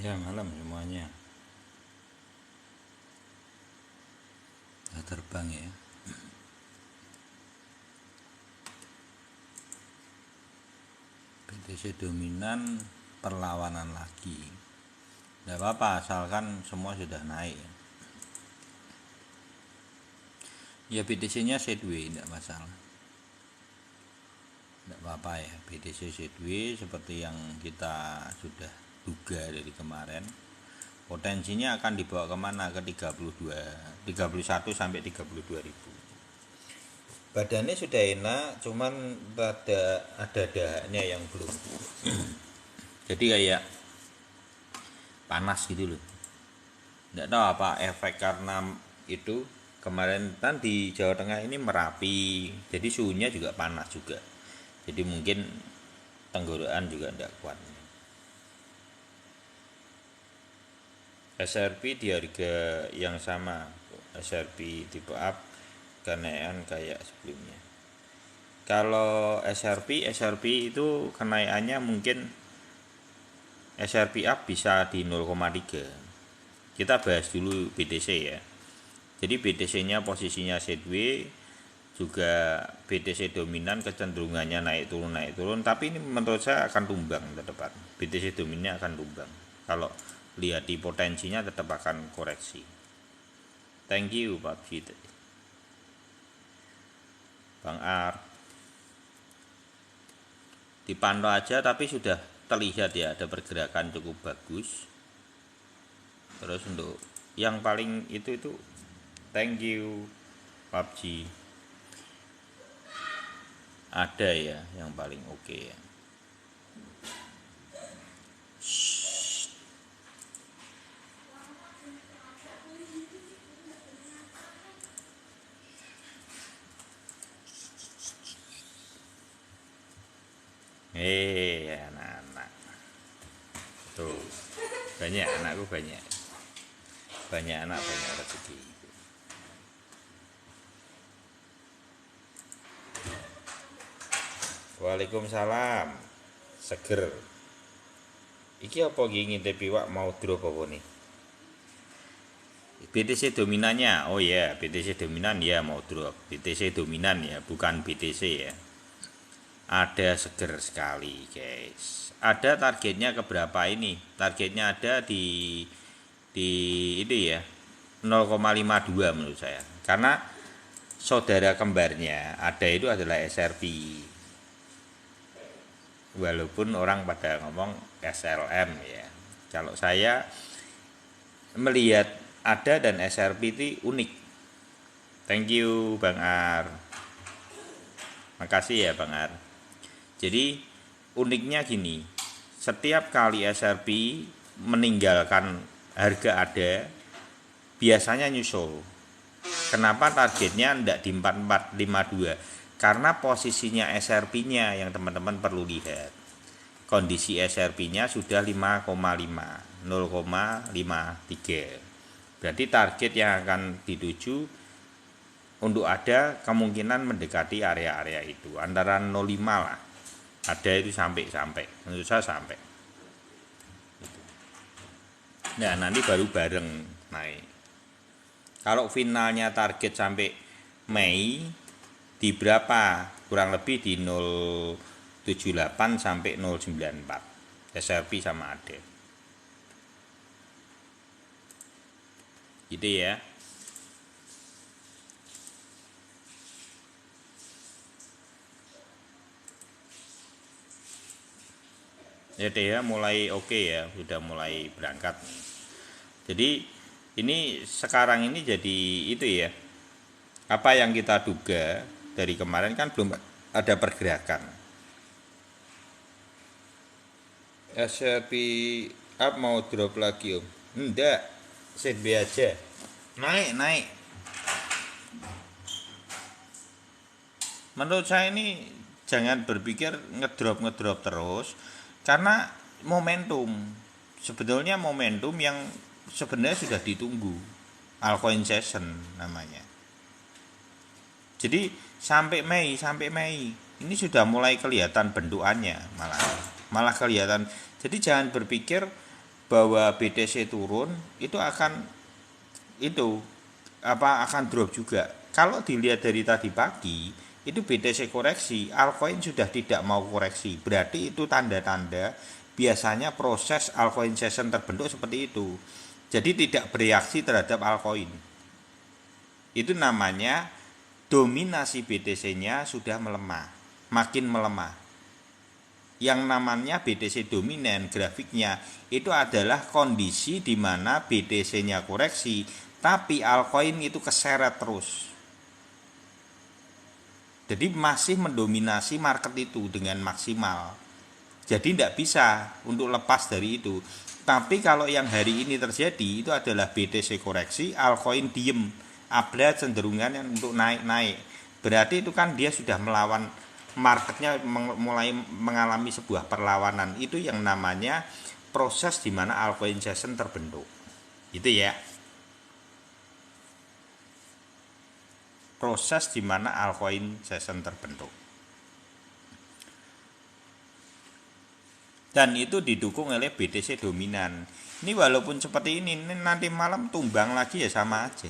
Ya, malam semuanya. Udah terbang ya. BTC dominan, perlawanan lagi. Tidak apa-apa, asalkan semua sudah naik. Ya BTC-nya sideways, tidak masalah. Tidak apa-apa ya, BTC sideways seperti yang kita sudah duga dari kemarin. Potensinya akan dibawa kemana? Ke 31 sampai 32 ribu. Badannya sudah enak, cuman ada dahaknya yang belum. Jadi kayak panas gitu loh. Nggak tahu apa efek karena itu kemarin kan di Jawa Tengah ini Merapi, jadi suhunya juga panas juga. Jadi mungkin tenggorokan juga tidak kuat. SRP di harga yang sama, SRP tipe up kenaikan kayak sebelumnya. Kalau SRP itu kenaikannya mungkin SRP up bisa di 0,3. Kita bahas dulu BTC ya. Jadi BTC-nya posisinya sideways, juga BTC dominan kecenderungannya naik turun, tapi ini menurut saya akan tumbang ke depan. BTC dominannya akan tumbang. Kalau lihat di potensinya tetap akan koreksi. Thank you Pak Cita. Bang Ar. Dipantau aja tapi sudah terlihat ya ada pergerakan cukup bagus. Terus untuk yang paling itu thank you PUBG. Ada ya yang paling oke ya. Anak-anak tuh banyak anakku, banyak anak banyak rezeki. Waalaikumsalam. Seger. Iki apa ngintip piwak mau drop apa nih? BTC dominannya, oh ya, BTC dominan ya mau drop. BTC dominan ya, bukan BTC ya. Ada seger sekali, guys. Ada targetnya ke berapa ini? Targetnya ada di ini ya, 0,52 menurut saya. Karena saudara kembarnya ada itu adalah SRP. Walaupun orang pada ngomong SLM ya. Kalau saya melihat ada dan SRP itu unik. Thank you Bang Ar. Makasih ya Bang Ar. Jadi uniknya gini, setiap kali SRP meninggalkan harga ada, biasanya nyusul. Kenapa targetnya tidak di 4452? Karena posisinya SRP-nya yang teman-teman perlu lihat. Kondisi SRP-nya sudah 5,5, 0,53. Berarti target yang akan dituju untuk ada kemungkinan mendekati area-area itu antara 0,5 lah. Ada itu sampai menurut saya sampai. Nah, nanti baru bareng naik. Kalau finalnya target sampai Mei di berapa? Kurang lebih di 0,78 sampai 0,94. SRP sama ADE. Gitu ya. Ya dia mulai oke ya, sudah mulai berangkat. Jadi ini sekarang ini jadi itu ya. Apa yang kita duga dari kemarin kan belum ada pergerakan. SRP up mau drop lagi om? Enggak, sedih aja. Naik. Menurut saya ini jangan berpikir ngedrop terus, karena momentum. Sebetulnya momentum yang sebenarnya sudah ditunggu. Altcoin session namanya. Jadi sampai Mei ini sudah mulai kelihatan bentukannya, malah kelihatan. Jadi jangan berpikir bahwa BTC turun itu akan akan drop juga. Kalau dilihat dari tadi pagi itu BTC koreksi, altcoin sudah tidak mau koreksi. Berarti itu tanda-tanda biasanya proses altcoin session terbentuk seperti itu. Jadi tidak bereaksi terhadap altcoin. Itu namanya dominasi BTC-nya sudah melemah, makin melemah. Yang namanya BTC dominan grafiknya itu adalah kondisi di mana BTC-nya koreksi, tapi altcoin itu keseret terus. Jadi masih mendominasi market itu dengan maksimal. Jadi tidak bisa untuk lepas dari itu. Tapi kalau yang hari ini terjadi itu adalah BTC koreksi, altcoin diem, ada cenderungan yang untuk naik-naik. Berarti itu kan dia sudah melawan, marketnya mulai mengalami sebuah perlawanan. Itu yang namanya proses di mana altcoin session terbentuk. Itu ya. Proses di mana altcoin session terbentuk. Dan itu didukung oleh BTC dominan. Ini walaupun seperti ini nanti malam tumbang lagi ya sama aja.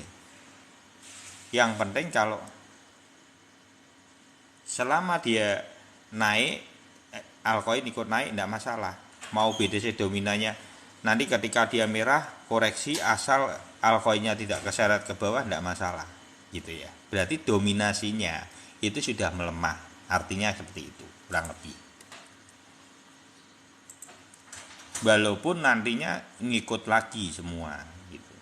Yang penting kalau selama dia naik, altcoin ikut naik tidak masalah. Mau BTC dominannya nanti ketika dia merah koreksi, asal altcoinnya tidak keseret ke bawah tidak masalah, gitu ya. Berarti dominasinya itu sudah melemah, artinya seperti itu kurang lebih. Walaupun nantinya ngikut lagi semua gitu.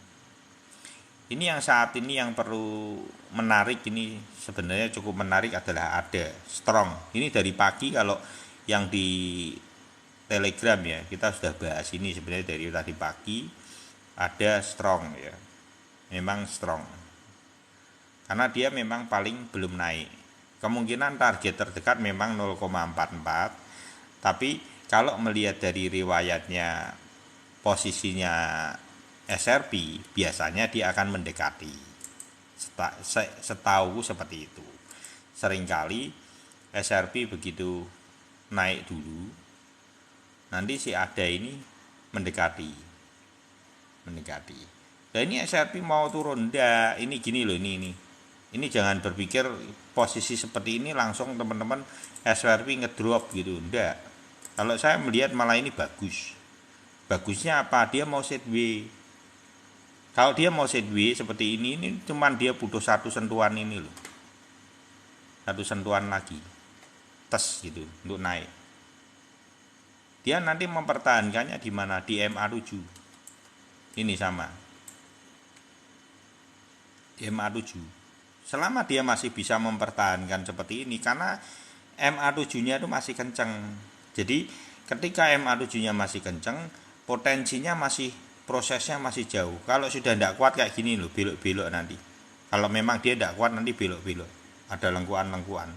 Ini yang saat ini yang perlu menarik, ini sebenarnya cukup menarik adalah ada strong. Ini dari pagi kalau yang di Telegram ya, kita sudah bahas ini sebenarnya dari tadi pagi, ada strong ya. Memang strong. Karena dia memang paling belum naik. Kemungkinan target terdekat memang 0,44, tapi kalau melihat dari riwayatnya posisinya SRP, biasanya dia akan mendekati. Setahu seperti itu. Seringkali SRP begitu naik dulu, nanti si ada ini mendekati. Nah ini SRP mau turun, enggak, ini gini loh, ini jangan berpikir posisi seperti ini langsung teman-teman SRP ngedrop gitu, enggak. Kalau saya melihat malah ini bagus. Bagusnya apa? Dia mau sideways. Kalau dia mau sideways seperti ini cuman dia butuh satu sentuhan ini loh. Satu sentuhan lagi. Tes gitu untuk naik. Dia nanti mempertahankannya di mana? Di MA7. Ini sama. Di MA7. Selama dia masih bisa mempertahankan seperti ini, karena MA7-nya itu masih kencang. Jadi ketika MA7-nya masih kencang, potensinya masih, prosesnya masih jauh. Kalau sudah tidak kuat kayak gini loh, belok-belok nanti. Kalau memang dia tidak kuat nanti belok-belok. Ada lengkuan-lengkuan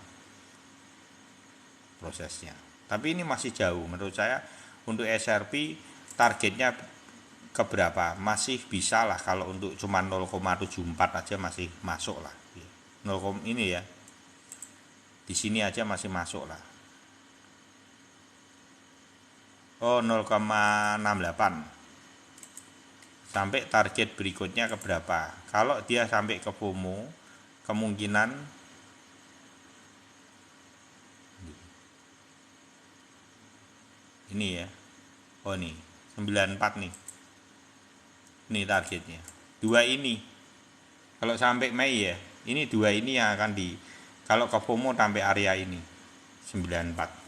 prosesnya. Tapi ini masih jauh. Menurut saya untuk SRP targetnya ke berapa? Masih bisa lah, kalau untuk cuma 0,74 aja masih masuk lah. 0, ini ya. Di sini aja masih masuk lah. Oh, 0,68 sampai target berikutnya ke berapa. Kalau dia sampai ke FOMO, kemungkinan ini ya, oh nih 94 nih, ini targetnya dua ini. Kalau sampai Mei ya, ini dua ini yang akan kalau ke FOMO sampai area ini 94.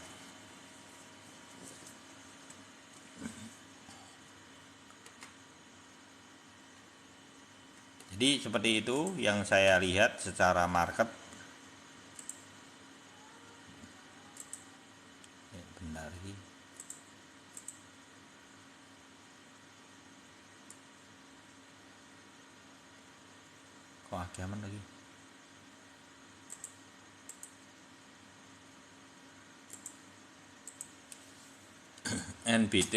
Jadi seperti itu yang saya lihat secara market. Benar ini. Kok agak lagi? NBT.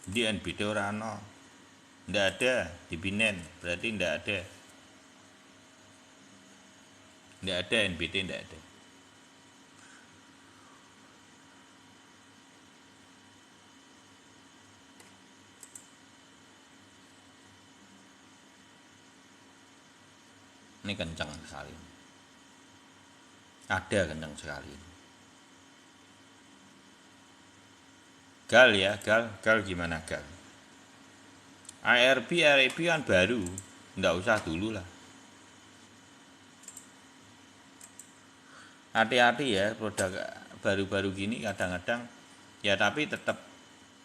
Di NBT orang no, ndak ada di Binance, berarti ndak ada. Tidak ada NBT, tidak ada. Ini kencang sekali. Ada kencang sekali. Gal ya, gal gimana gal? ARB kan baru, nggak usah dulu lah. Hati-hati ya produk baru-baru gini kadang-kadang ya, tapi tetap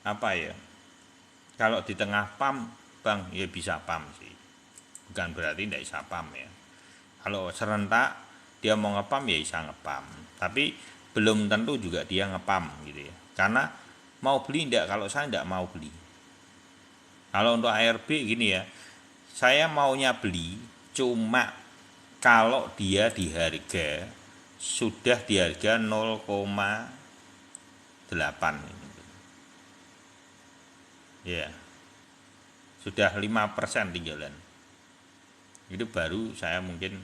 apa ya? Kalau di tengah pam, bang ya bisa pam sih. Bukan berarti tidak bisa pam ya. Kalau serentak dia mau ngepam ya bisa ngepam, tapi belum tentu juga dia ngepam gitu ya. Karena mau beli enggak, kalau saya enggak mau beli. Kalau untuk ARB gini ya, saya maunya beli cuma kalau dia di harga sudah di harga 0,8 ya, sudah 5% tinggalan, itu baru saya mungkin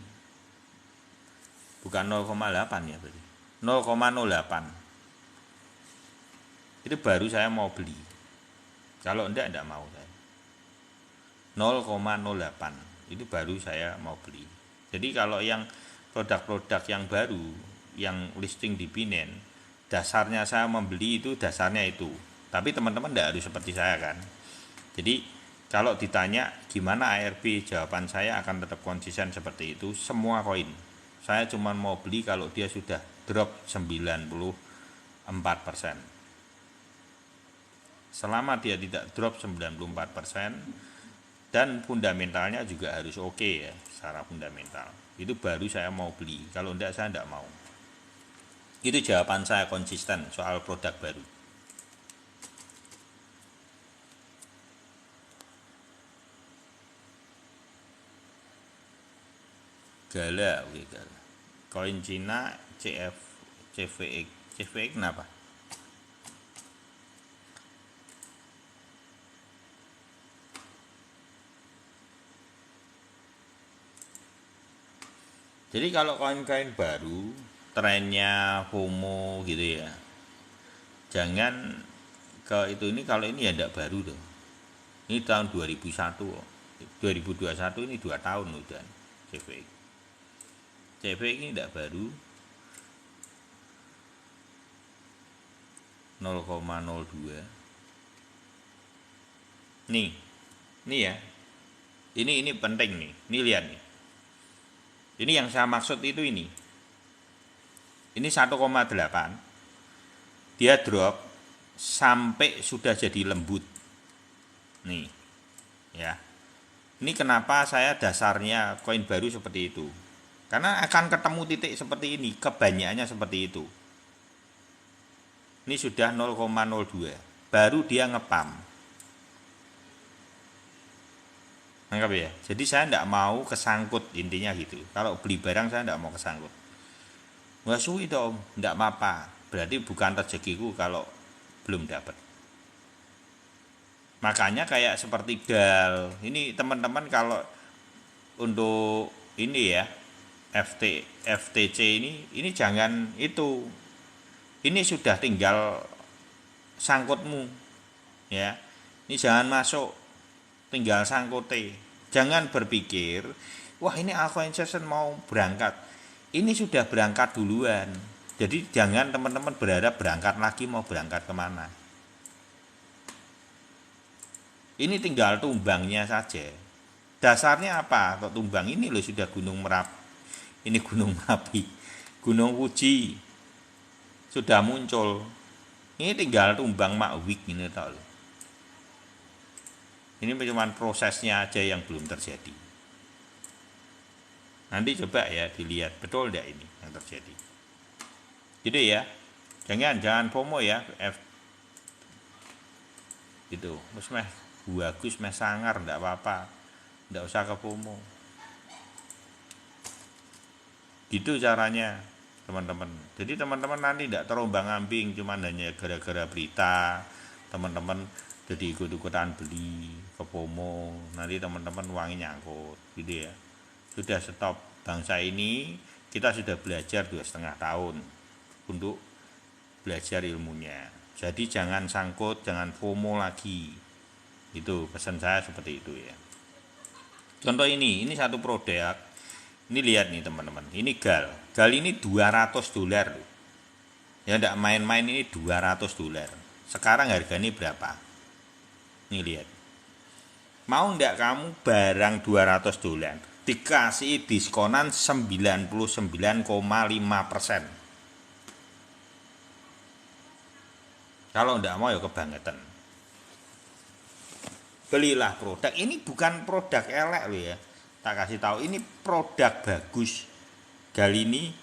bukan 0,8 ya, berarti 0,08 itu baru saya mau beli. Kalau enggak mau saya. 0,08 itu baru saya mau beli. Jadi kalau yang produk-produk yang baru yang listing di Binance, dasarnya saya membeli itu dasarnya itu. Tapi teman-teman enggak harus seperti saya kan. Jadi kalau ditanya gimana ARB, jawaban saya akan tetap konsisten seperti itu. Semua koin saya cuma mau beli kalau dia sudah drop 94%. Selama dia tidak drop 94% dan fundamentalnya juga harus oke ya, secara fundamental, itu baru saya mau beli. Kalau enggak saya enggak mau. Itu jawaban saya konsisten soal produk baru. Gala, oke Gala. Koin Cina CVX kenapa? Jadi kalau koin-koin baru, trennya FOMO gitu ya, jangan ke itu. Ini kalau ini ya enggak baru tuh. Ini tahun 2001, 2021 ini 2 tahun udah CVX. CVX ini enggak baru, 0,02. Nih ya, ini penting nih, ini lihat nih, ini yang saya maksud itu ini 1,8, dia drop sampai sudah jadi lembut nih ya. Ini kenapa saya dasarnya koin baru seperti itu, karena akan ketemu titik seperti ini, kebanyakannya seperti itu. Ini sudah 0,02 baru dia ngepam. Anggap ya. Jadi saya tidak mau kesangkut, intinya gitu. Kalau beli barang saya tidak mau kesangkut. Nggak suwi dong, tidak apa-apa. Berarti bukan rezekiku kalau belum dapat. Makanya kayak seperti GAL. Ini teman-teman kalau untuk ini ya, FTC ini jangan itu. Ini sudah tinggal sangkutmu ya. Ini jangan masuk, tinggal sangkute. Jangan berpikir wah ini Alcoin Session mau berangkat, ini sudah berangkat duluan. Jadi jangan teman-teman berharap berangkat lagi, mau berangkat kemana. Ini tinggal tumbangnya saja. Dasarnya apa kok tumbang? Ini loh sudah Gunung Merapi, ini Gunung Merapi, Gunung Fuji sudah muncul. Ini tinggal tumbang makwik ini tau loh. Ini cuma prosesnya aja yang belum terjadi. Nanti coba ya dilihat betul enggak ini yang terjadi. Gitu ya. Jangan FOMO ya. Gitu. Terus meh bagus meh sangar enggak apa-apa. Enggak usah ke FOMO. Gitu caranya, teman-teman. Jadi teman-teman nanti enggak terombang-ambing cuma hanya gara-gara berita, teman-teman jadi ikut-ikutan beli ke FOMO, nanti teman-teman uangnya nyangkut gitu ya. Sudah stop. Bangsa ini kita sudah belajar 2,5 tahun untuk belajar ilmunya. Jadi jangan sangkut, jangan FOMO lagi. Itu pesan saya seperti itu ya. Contoh ini satu produk. Ini lihat nih teman-teman. Ini GAL. GAL ini $200 loh. Ya enggak main-main, ini $200. Sekarang harganya berapa? Nih lihat. Mau enggak kamu barang $200 dikasih diskonan 99,5%. Kalau enggak mau ya kebangetan. Belilah produk. Ini bukan produk elek loh ya. Tak kasih tahu, ini produk bagus. GAL ini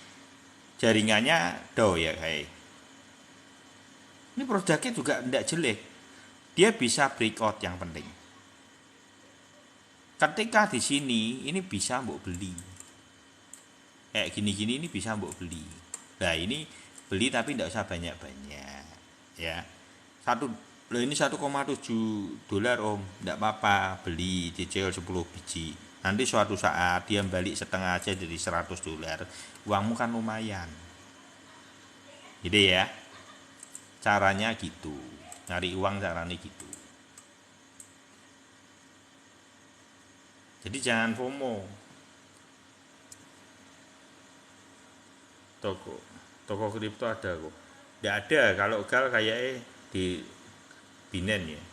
jaringannya ya kayak. Ini produknya juga enggak jelek. Dia bisa breakout yang penting. Ketika di sini ini bisa mbok beli. Kayak gini-gini ini bisa mbok beli. Nah, ini beli tapi enggak usah banyak-banyak. Ya. Ini $1,7 Om, enggak apa-apa, beli cicil 10 biji. Nanti suatu saat dia balik setengah aja dari $100, uangmu kan lumayan. Gitu ya. Caranya gitu. Nyari uang caranya gitu. Jadi jangan FOMO. Toko kripto ada kok. Enggak ada, kalau GAL kayaknya di Binance ya.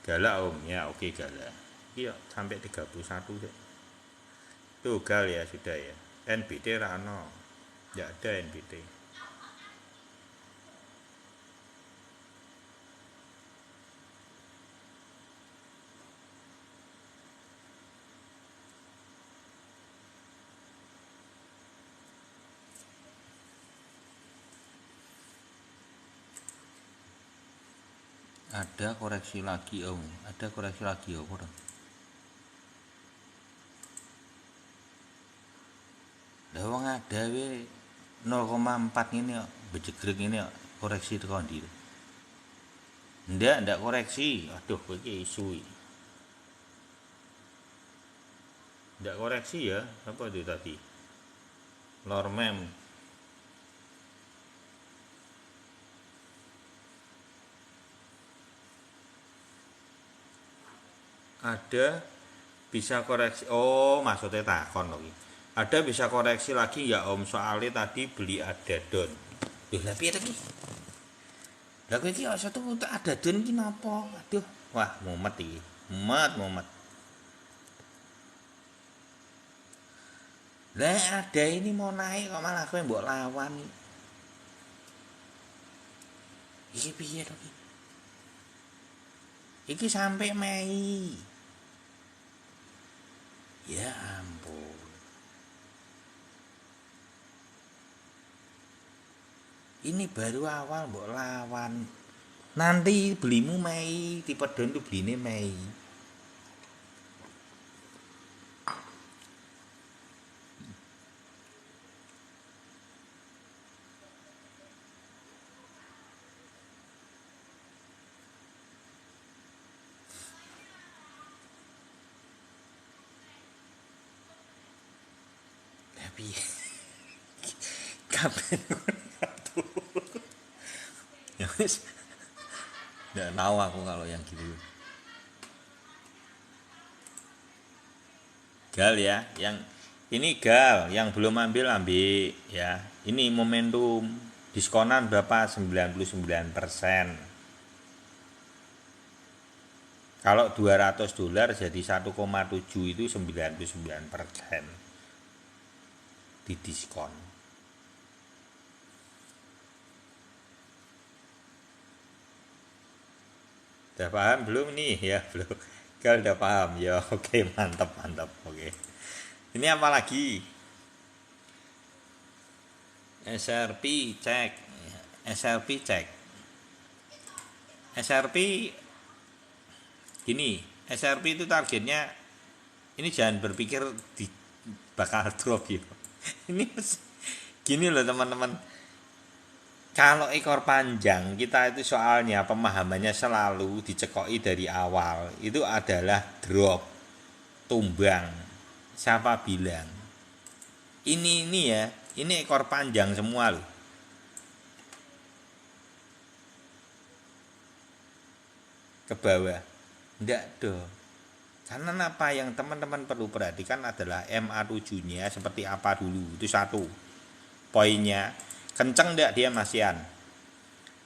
Galak Om, ya oke galak. Iya sampai 31 deh. Tuh GAL ya sudah ya. NBT rano. Enggak ada NBT. Ada koreksi lagi Om, ada koreksi lagi Om. Lah wong ada we 0,4 ini kok, bejegrek ini kok, koreksi tekan ndi. Ndak koreksi. Aduh kowe iki isu iki. Ndak koreksi ya, apa itu tadi? Lormem. Ada bisa koreksi. Oh, maksudnya takon lagi. Ada bisa koreksi lagi ya Om, soalnya tadi beli ada don. Loh, lah piye iki? Lah kowe iki satu ada don iki napa? Aduh, wah mumet iki. Mumet. Lah ada ini mau naik kok malah kowe mbok lawan. Iki piye to iki? Iki sampai Mei. Ya ampun. Ini baru awal mbok lawan. Nanti belimu Mei, tipe don tuh beline Mei. Tapi kapan ya wis nggak tahu aku kalau yang gitu. GAL ya, yang ini GAL yang belum ambil ya. Ini momentum diskonan berapa? 99%. Kalau $200 jadi 1,7 itu 99% di diskon. Udah paham belum nih? Ya belum. GAL udah paham ya. Oke, mantap. Oke. Ini apa lagi? SRP cek. SRP gini, SRP itu targetnya, ini jangan berpikir bakal drop ya. Ini gini loh teman-teman. Kalau ekor panjang kita itu soalnya pemahamannya selalu dicekoki dari awal. Itu adalah drop, tumbang. Siapa bilang? Ini ya, ini ekor panjang semua loh. Ke bawah. Enggak dong. Karena apa yang teman-teman perlu perhatikan adalah MA7-nya seperti apa dulu. Itu satu. Poinnya, kenceng enggak dia masian.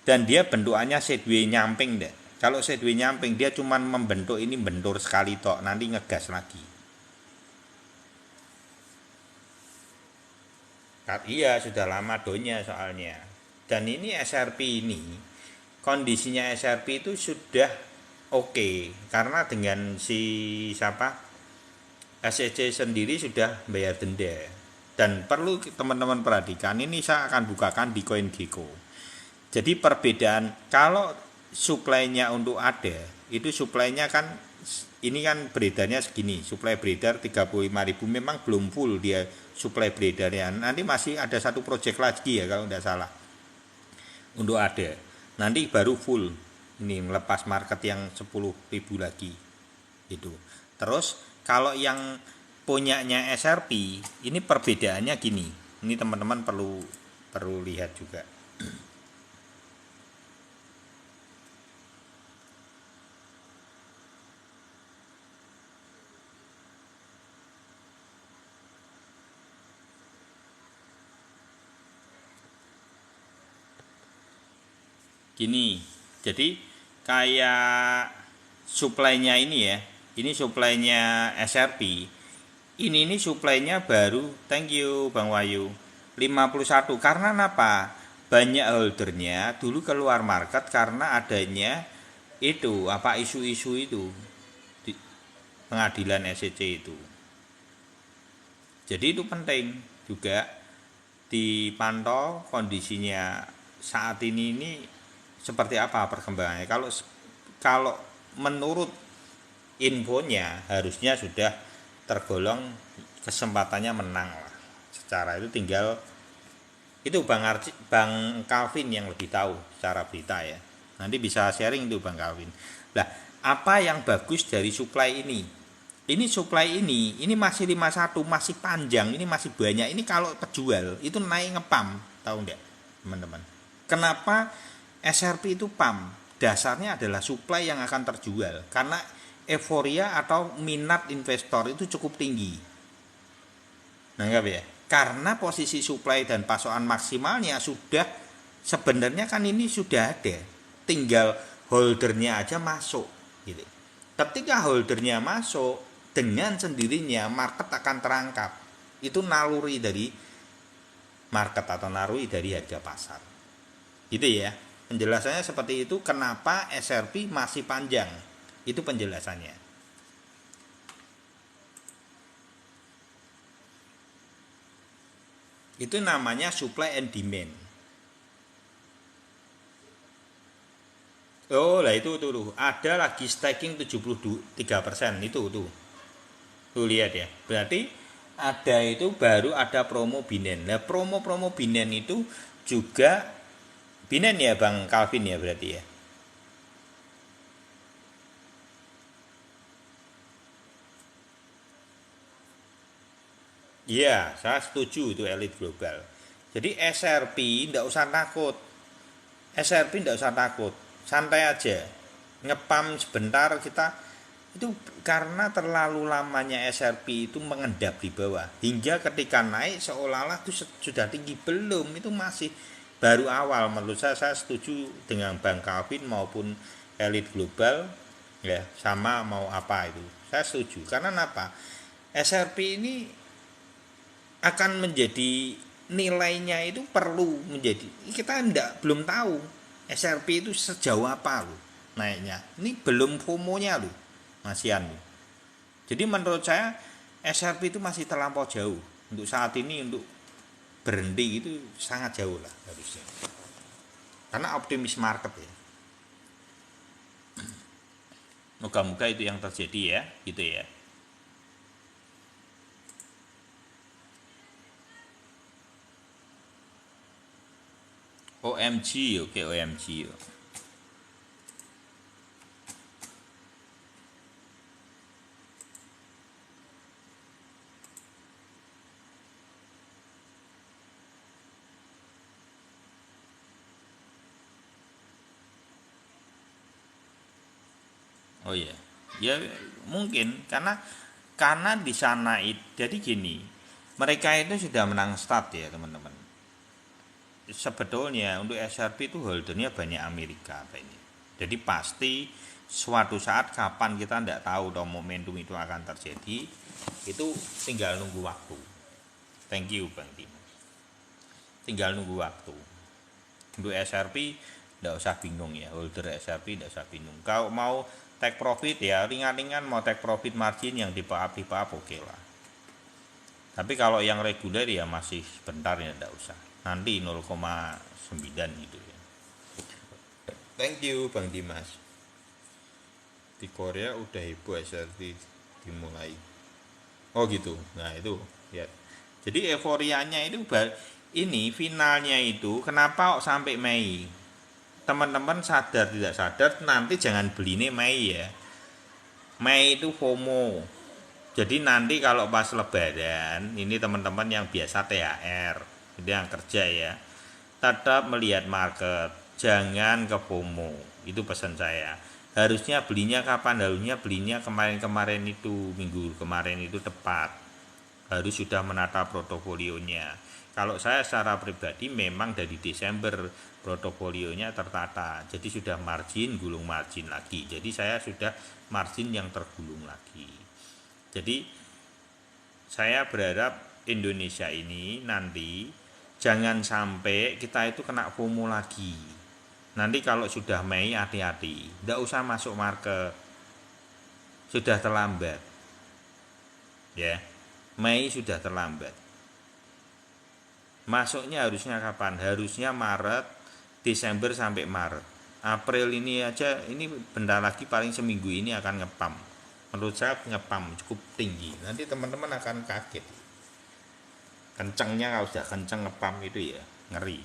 Dan dia bentukannya sideways nyamping enggak. Kalau sideways nyamping dia cuma membentuk ini bentur sekali tok, nanti ngegas lagi. Iya, sudah lama donya soalnya. Dan ini SRP ini, kondisinya SRP itu sudah oke, karena dengan si siapa SEC sendiri sudah bayar denda. Dan perlu teman-teman perhatikan, ini saya akan bukakan di CoinGecko. Jadi perbedaan kalau suplainya untuk ada, itu suplainya kan ini kan beredarnya segini, suplai beredar 35.000, memang belum full dia suplai beredarnya. Nanti masih ada satu project lagi ya kalau tidak salah untuk ada. Nanti baru full ini melepas market yang 10.000 lagi itu. Terus kalau yang punyanya SRP ini perbedaannya gini. Ini teman-teman perlu lihat juga. Gini, jadi kayak suplainya ini ya, ini suplainya SRP, ini suplainya baru, thank you Bang Wayu, 51, karena apa? Banyak holdernya dulu keluar market karena adanya itu, apa isu-isu itu, di pengadilan SEC itu. Jadi itu penting juga dipantau kondisinya saat ini seperti apa perkembangannya. Kalau menurut infonya harusnya sudah tergolong kesempatannya menang lah. Secara itu tinggal itu Bang Calvin yang lebih tahu secara berita ya. Nanti bisa sharing itu Bang Calvin. Nah, apa yang bagus dari supply ini? Ini supply ini masih 51, masih panjang, ini masih banyak. Ini kalau kejual itu naik ngepam, tahu enggak, teman-teman? Kenapa SRP itu pump? Dasarnya adalah supply yang akan terjual karena euforia atau minat investor itu cukup tinggi. Nanggap ya? Karena posisi supply dan pasokan maksimalnya sudah sebenarnya kan ini sudah ada. Tinggal holdernya aja masuk gitu. Ketika holdernya masuk, dengan sendirinya market akan terangkap. Itu naluri dari market atau naluri dari harga pasar. Gitu ya. Penjelasannya seperti itu, kenapa SRP masih panjang. Itu penjelasannya. Itu namanya supply and demand. Oh, lah itu tuh. Ada lagi staking 73%, itu tuh. Tuh lihat ya. Berarti ada itu baru ada promo Binance. Nah, promo-promo Binance itu juga Binance ya Bang Calvin ya berarti ya. Iya, saya setuju itu elit global. Jadi SRP tidak usah takut. SRP tidak usah takut. Santai aja. Ngepam sebentar kita itu karena terlalu lamanya SRP itu mengendap di bawah. Hingga ketika naik seolah-olah itu sudah tinggi, belum, itu masih baru awal. Menurut saya setuju dengan Bang Calvin maupun elit global ya, sama mau apa itu. Saya setuju. Karena apa? SRP ini akan menjadi nilainya itu perlu menjadi kita belum tahu SRP itu sejauh apa loh naiknya. Ini belum FOMO-nya loh masian loh. Jadi menurut saya SRP itu masih terlampau jauh untuk saat ini, untuk berhenti itu sangat jauh lah harusnya. Karena optimis market ya. Moga-moga itu yang terjadi ya, gitu ya. OMG, oke OMG. Oh iya, ya mungkin karena di sana jadi gini, mereka itu sudah menang start ya teman-teman. Sebetulnya untuk SRP itu holdernya banyak Amerika apa ini. Jadi pasti suatu saat kapan kita tidak tahu dong momentum itu akan terjadi, itu tinggal nunggu waktu. Thank you Bang Timo. Tinggal nunggu waktu. Untuk SRP tidak usah bingung ya, holder SRP tidak usah bingung. Kalau mau take profit ya ringan-ringan, mau take profit margin yang di PAP oke lah. Tapi kalau yang reguler ya masih sebentar ya tidak usah. Nanti 0,9 gitu ya. Thank you Bang Dimas. Di Korea udah heboh SRP dimulai. Oh gitu. Nah itu ya. Jadi euforianya itu ini finalnya itu kenapa kok sampai Mei? Teman-teman sadar tidak sadar nanti jangan beli ini Mei ya. Mei itu FOMO. Jadi nanti kalau pas lebaran ini teman-teman yang biasa THR, itu yang kerja ya, tetap melihat market, jangan ke FOMO. Itu pesan saya. Harusnya belinya kapan? Harusnya belinya kemarin-kemarin itu, minggu kemarin itu tepat. Harus sudah menata portofolionya. Kalau saya secara pribadi memang dari Desember portofolionya tertata, jadi sudah margin gulung margin lagi. Jadi saya sudah margin yang tergulung lagi. Jadi saya berharap Indonesia ini nanti jangan sampai kita itu kena FOMO lagi. Nanti kalau sudah Mei hati-hati, tidak usah masuk market, sudah terlambat. Ya, Mei sudah terlambat. Masuknya harusnya kapan? Harusnya Maret, Desember sampai Maret. April ini aja, ini bentar lagi paling seminggu ini akan ngepam. Menurut saya ngepam cukup tinggi. Nanti teman-teman akan kaget. Kencengnya kalau sudah kenceng ngepam itu ya ngeri.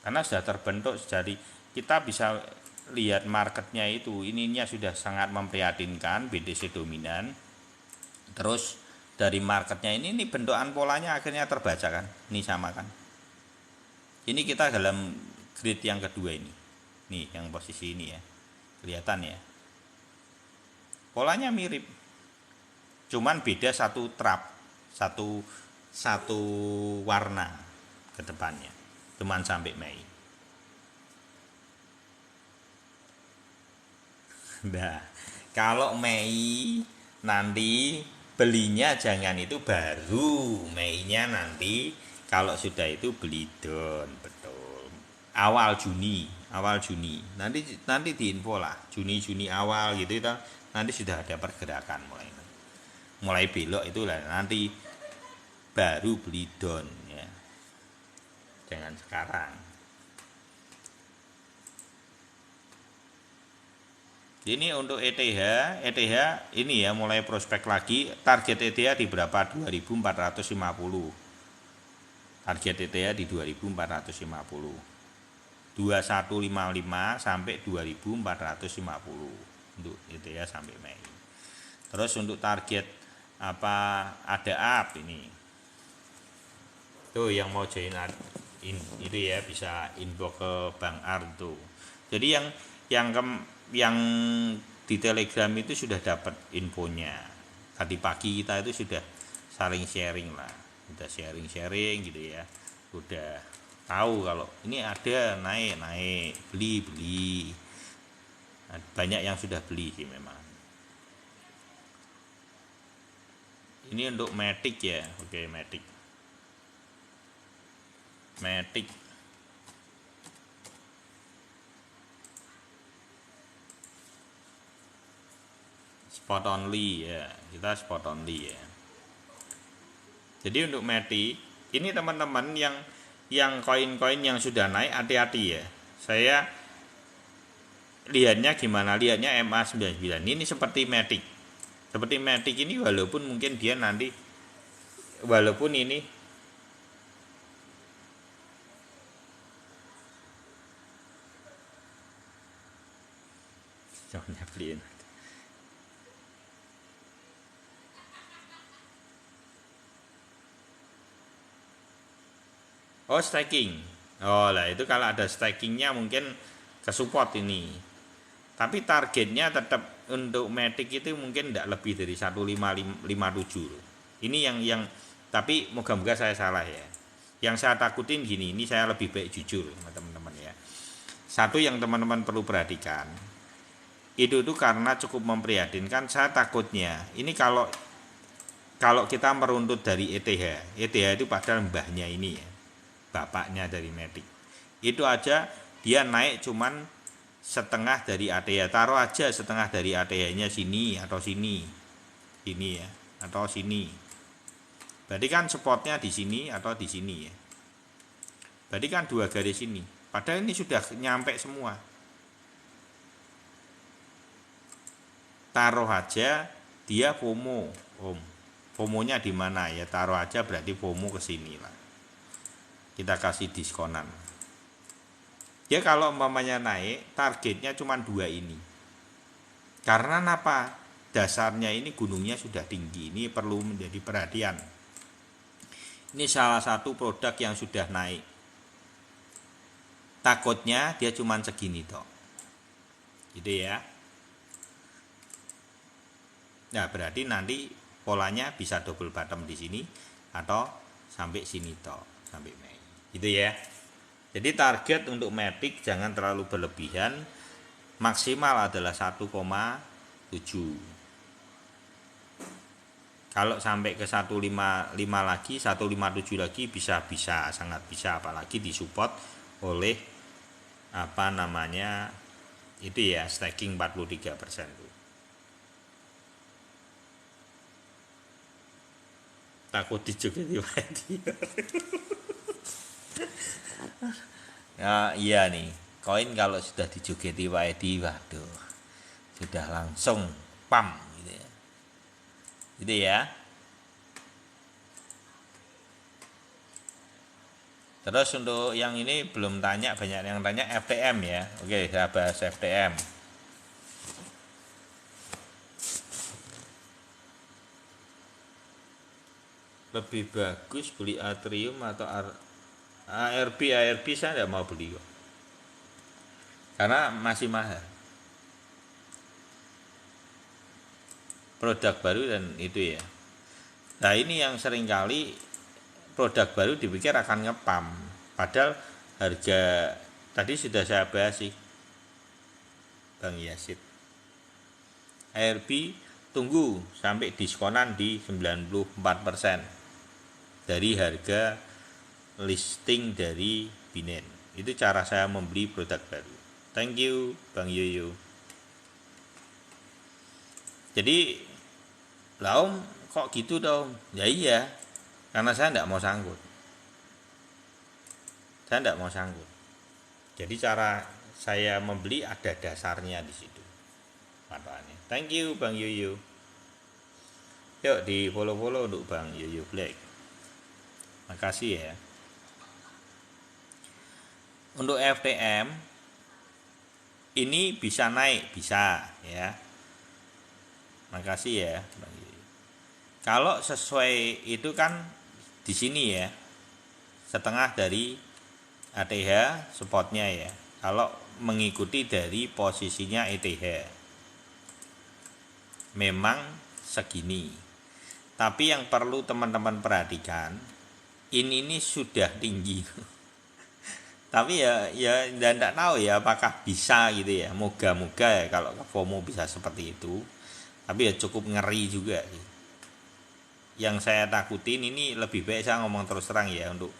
Karena sudah terbentuk dari kita bisa lihat marketnya itu ininya sudah sangat memprihatinkan BTC dominan. Terus dari marketnya ini bentukan polanya akhirnya terbaca kan, ini sama kan, ini kita dalam grid yang kedua ini, nih yang posisi ini ya, kelihatan ya, polanya mirip, cuman beda satu trap, satu warna ke depannya, cuman sampai Mei. Nah, kalau Mei nanti belinya jangan itu baru Mei-nya nanti, kalau sudah itu beli down betul awal Juni nanti diinfo lah Juni awal gitu itu nanti sudah ada pergerakan mulai belok itulah nanti baru beli down ya, jangan sekarang. Ini untuk ETH ini ya mulai prospek lagi, target ETH di berapa? 2450. Target ETH di 2450. 2155 sampai 2450 untuk ETH sampai Mei. Terus untuk target apa ada up ini. Tuh yang mau join itu ya bisa inbox ke Bang Ardo. Jadi yang di Telegram itu sudah dapat infonya. Tadi pagi kita itu sudah saling sharing lah, udah sharing gitu ya, udah tahu kalau ini ada naik beli. Banyak yang sudah beli sih memang. Ini untuk Matic ya, oke Matic spot only ya, kita spot only ya. Jadi untuk Matic ini teman-teman yang koin-koin yang sudah naik hati-hati ya. Saya lihatnya gimana? Lihatnya MA99 ini seperti Matic. Seperti Matic ini walaupun mungkin dia nanti walaupun ini jangan beliin. Oh staking. Oh lah itu kalau ada stakingnya mungkin ke support ini. Tapi targetnya tetap untuk Matic itu mungkin tidak lebih dari 1557. Ini yang tapi moga-moga saya salah ya. Yang saya takutin gini, ini saya lebih baik jujur sama teman-teman ya. Satu yang teman-teman perlu perhatikan, itu tuh karena cukup memprihatinkan. Saya takutnya ini kalau kita meruntut dari ETH itu padahal mbahnya ini ya, bapaknya dari Matic. Itu aja dia naik cuman setengah dari ATH. Taruh aja setengah dari ATH-nya sini atau sini. Ini ya, atau sini. Berarti kan spotnya di sini atau di sini ya. Berarti kan 2 garis ini. Padahal ini sudah nyampe semua. Taruh aja dia FOMO, Om. FOMO-nya di mana ya? Taruh aja berarti FOMO ke sini lah. Kita kasih diskonan. Ya kalau umpamanya naik, targetnya cuma 2 ini. Karena apa? Dasarnya ini gunungnya sudah tinggi. Ini perlu menjadi perhatian. Ini salah satu produk yang sudah naik. Takutnya dia cuma segini toh. Gitu ya. Nah, berarti nanti polanya bisa double bottom di sini atau sampai sini toh, sampai Mei. Gitu ya. Jadi target untuk Matic jangan terlalu berlebihan, maksimal adalah 1,7. Kalau sampai ke 155 lagi, 157 lagi bisa sangat bisa, apalagi disupport oleh apa namanya itu ya, stacking 43% tuh. Takut dijogeti ya iya nih, koin kalau sudah dijogeti YD, waduh, sudah langsung pam gitu ya. Gitu ya. Terus untuk yang ini belum tanya, banyak yang tanya FTM ya. Oke, saya bahas FTM. Lebih bagus beli Atrium atau ARB saya tidak mau beli kok. Karena masih mahal. Produk baru dan itu ya. Nah ini yang seringkali produk baru dipikir akan ngepam. Padahal harga tadi sudah saya bahas sih, Bang Yasid. ARB tunggu sampai diskonan di 94% dari harga listing dari Binance. Itu cara saya membeli produk baru. Thank you Bang Yoyo. Jadi lah Om, kok gitu dong? Ya iya, karena saya tidak mau sangkut. Jadi cara saya membeli ada dasarnya di situ. Patokannya. Thank you Bang Yoyo. Yuk di follow untuk Bang Yoyo Black. Makasih ya. Untuk FTM ini bisa naik, bisa ya. Makasih ya Bang Yoyo. Kalau sesuai itu kan di sini ya, setengah dari ATH spotnya ya. Kalau mengikuti dari posisinya ETH, memang segini. Tapi yang perlu teman-teman perhatikan, ini sudah tinggi. Tapi ya tidak tahu ya apakah bisa gitu ya. Moga-moga ya kalau FOMO bisa seperti itu. Tapi ya cukup ngeri juga sih. Yang saya takutin ini lebih baik saya ngomong terus terang ya untuk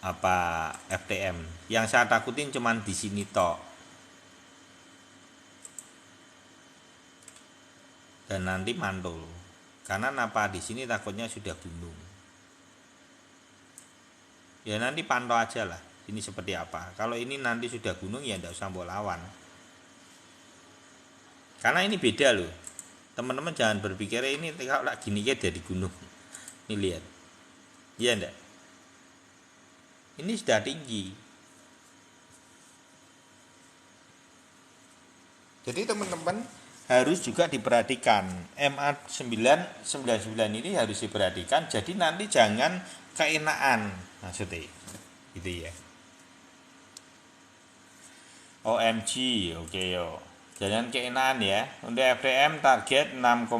apa FTM. Yang saya takutin cuman di sini tok. Dan nanti mantul. Karena apa di sini takutnya sudah gunung. Ya nanti pantau aja lah. Ini seperti apa. Kalau ini nanti sudah gunung ya tidak usah mbok lawan. Karena ini beda loh. Teman-teman jangan berpikir ini kalau gini ya jadi gunung. Ini lihat. Iya enggak? Ini sudah tinggi. Jadi teman-teman harus juga diperhatikan. MA999 ini harus diperhatikan. Jadi nanti jangan keenaan maksudnya. Gitu ya. OMG, oke yo. Jangan keenan ya. Untuk FTM target 6,6.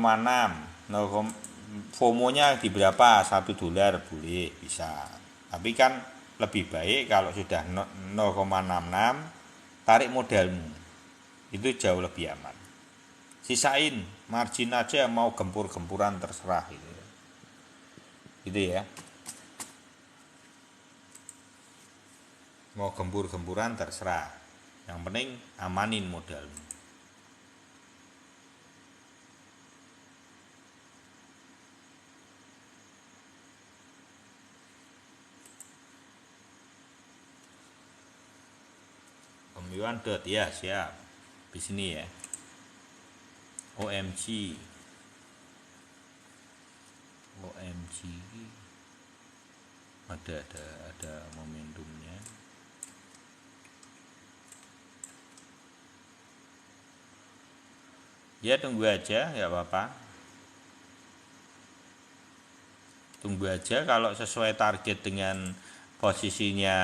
FOMO-nya di berapa? $1 boleh, bisa. Tapi kan lebih baik kalau sudah 0,66 tarik modalmu. Itu jauh lebih aman. Sisain margin aja, mau gempur-gempuran terserah gitu. Gitu ya. Mau gempur-gempuran terserah. Yang penting amanin modalmu. Om dot ya, siap. Di sini ya. OMG. OMG. Ada momentumnya. Ya tunggu aja, nggak apa-apa. Tunggu aja, kalau sesuai target dengan posisinya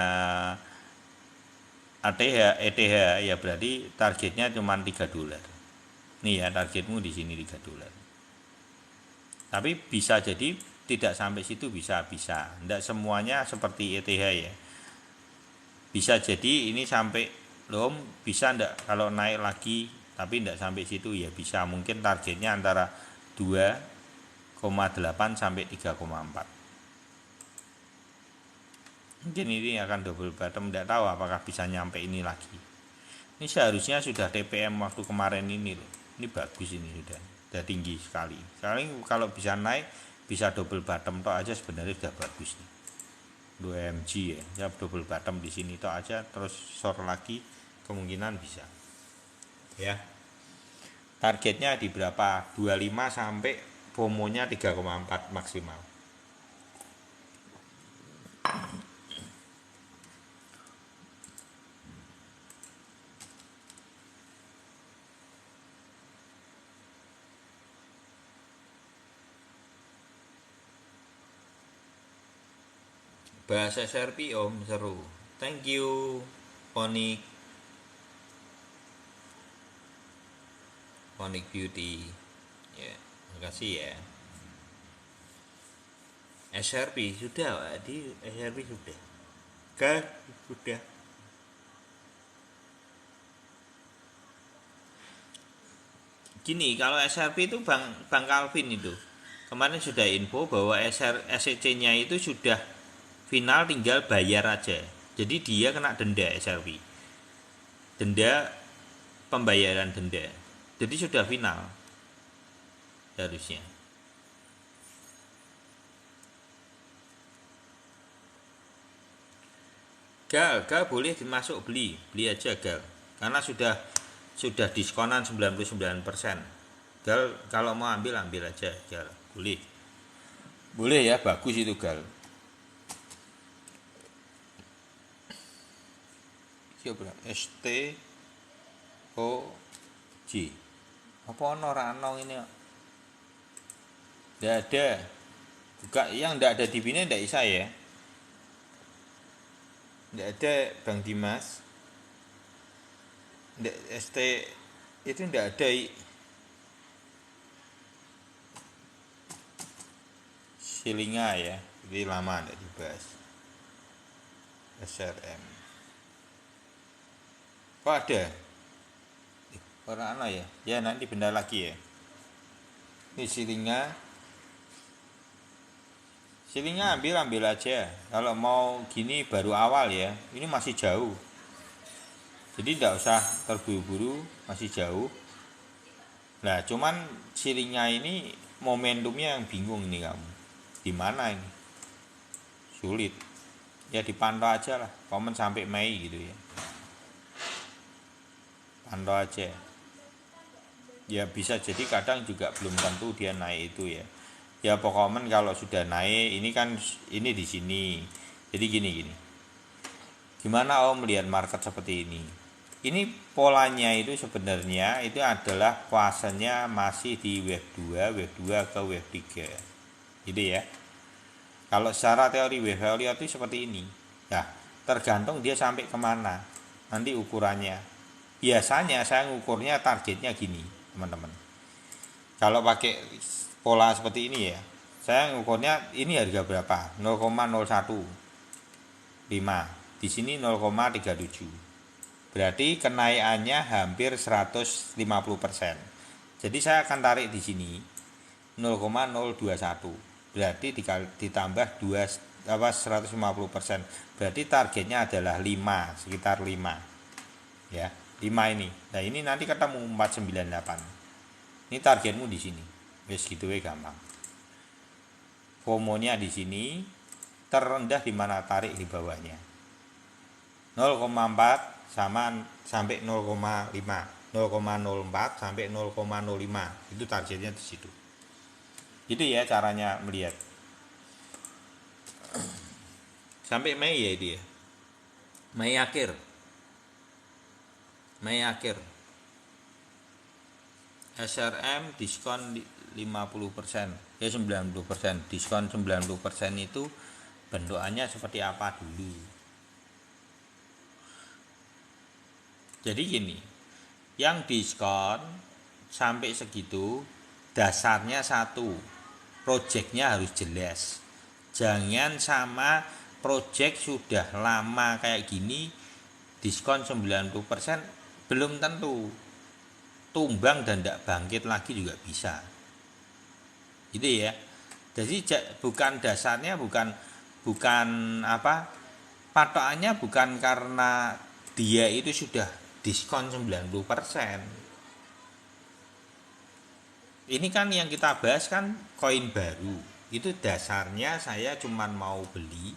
ETH ya berarti targetnya cuma $3. Nih ya, targetmu di sini $3. Tapi bisa jadi tidak sampai situ, bisa. Tidak semuanya seperti ETH ya. Bisa jadi ini sampai bisa ndak kalau naik lagi, tapi tidak sampai situ ya bisa. Mungkin targetnya antara 2,8 sampai 3,4. Mungkin ini akan double bottom, tidak tahu apakah bisa nyampe ini lagi. Ini seharusnya sudah TPM waktu kemarin ini loh. Ini bagus, ini sudah tinggi sekali. Sekarang kalau bisa naik, bisa double bottom toh aja sebenarnya sudah bagus nih. 2MG ya, double bottom di sini toh aja, terus short lagi kemungkinan bisa. Ya. Targetnya di berapa? 25 sampai FOMO-nya 3,4 maksimal. Bahasa SRP Om seru. Thank you Onyx Beauty. Ya, makasih ya. SRP sudah, di SRP sudah. Kan sudah. Gini, kalau SRP itu Bang Calvin itu kemarin sudah info bahwa SEC-nya itu sudah final, tinggal bayar aja. Jadi dia kena denda SRP. Denda, pembayaran denda. Jadi sudah final. Harusnya. Gal boleh dimasuk beli aja Gal. Karena sudah diskonan 99%. Gal kalau mau ambil aja Gal. Boleh. Boleh ya, bagus itu Gal. ST O J. Apa ono rano ini? Tidak ada. Buka yang tidak ada di sini tidak bisa ya. Tidak ada Bang Dimas. ST itu tidak ada. Silinga ya. Jadi lama tidak dibahas. SRM. Kok ada? Orang ya? Ya nanti benda lagi ya. Ini Silinga ambil aja. Kalau mau gini baru awal ya. Ini masih jauh. Jadi tidak usah terburu-buru, masih jauh. Nah, cuman Silinga ini momentumnya yang bingung ini kamu. Di mana ini? Sulit. Ya dipantau aja lah. Komen sampai Mei gitu ya. Pantau aja. Ya bisa jadi kadang juga belum tentu dia naik itu ya. Ya pokoknya kalau sudah naik, ini kan ini di sini. Jadi gini. Gimana Om melihat market seperti ini? Ini polanya itu sebenarnya itu adalah fasenya masih di wave 2 ke wave 3. Gitu ya. Kalau secara teori wave value itu seperti ini. Nah, tergantung dia sampai kemana. Nanti ukurannya. Biasanya saya ngukurnya targetnya gini, teman-teman. Kalau pakai pola seperti ini ya, saya ngukurnya ini harga berapa? 0,015. Di sini 0,37. Berarti kenaikannya hampir 150%. Jadi saya akan tarik di sini 0,021. Berarti ditambah 150%. Berarti targetnya adalah 5, sekitar 5. Ya, 5 ini. Nah, ini nanti ketemu 498. Ini targetmu di sini. Wes gitu we gampang. FOMO-nya di sini, terendah di mana, tarik di bawahnya. 0,4 sama sampai 0,5. 0,04 sampai 0,05. Itu targetnya di situ. Itu ya caranya melihat. Sampai Mei ya itu ya. Mei akhir. SRM diskon 50%, ya 90%. Diskon 90% itu bentukannya seperti apa dulu. Jadi gini, yang diskon sampai segitu dasarnya satu, projectnya harus jelas. Jangan sama project sudah lama kayak gini diskon 90% belum tentu tumbang dan tidak bangkit lagi juga bisa. Itu ya. Jadi bukan dasarnya bukan apa, patokannya bukan karena dia itu sudah diskon 90%. Ini kan yang kita bahas kan koin baru. Itu dasarnya saya cuman mau beli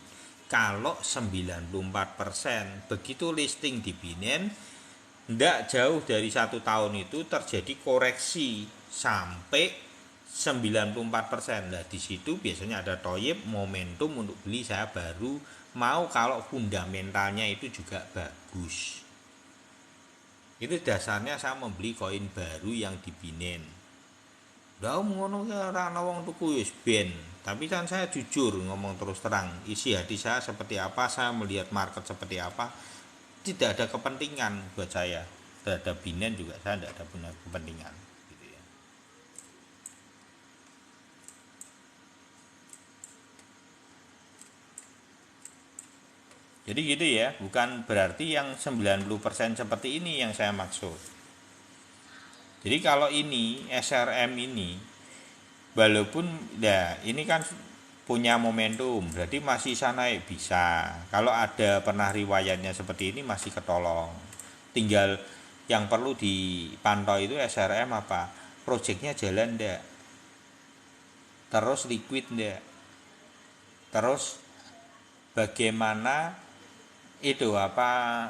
kalau 94%. Begitu listing di Binance, tidak jauh dari 1 tahun itu terjadi koreksi sampai 94%. Nah, di situ biasanya ada toyib, momentum untuk beli. Saya baru mau kalau fundamentalnya itu juga bagus. Itu dasarnya saya membeli koin baru yang di Binance. Lah ngono ki ora ana wong tuku wis ben. Tapi kan saya jujur ngomong terus terang, isi hati saya seperti apa, saya melihat market seperti apa. Tidak ada kepentingan buat saya. Terhadap Binance juga saya tidak ada punya kepentingan gitu ya. Jadi gitu ya, bukan berarti yang 90% seperti ini yang saya maksud. Jadi kalau ini SRM ini walaupun ya ini kan punya momentum, berarti masih bisa naik, bisa. Kalau ada pernah riwayatnya seperti ini masih ketolong. Tinggal yang perlu dipantau itu SRM apa? Proyeknya jalan ndak? Terus liquid ndak? Terus bagaimana itu apa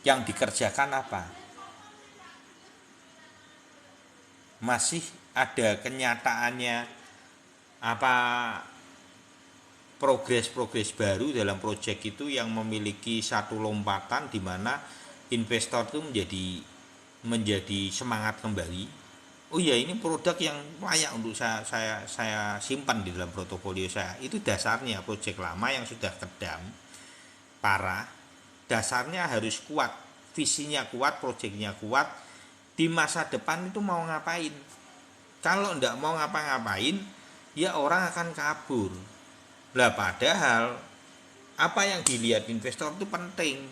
yang dikerjakan apa? Masih ada kenyataannya apa, progres-progres baru dalam proyek itu yang memiliki satu lompatan di mana investor itu menjadi semangat kembali. Oh iya, ini produk yang layak untuk saya simpan di dalam portofolio saya. Itu dasarnya proyek lama yang sudah kedam parah. Dasarnya harus kuat, visinya kuat, proyeknya kuat. Di masa depan itu mau ngapain? Kalau ndak mau ngapa-ngapain, ya orang akan kabur. Lah padahal apa yang dilihat investor itu penting.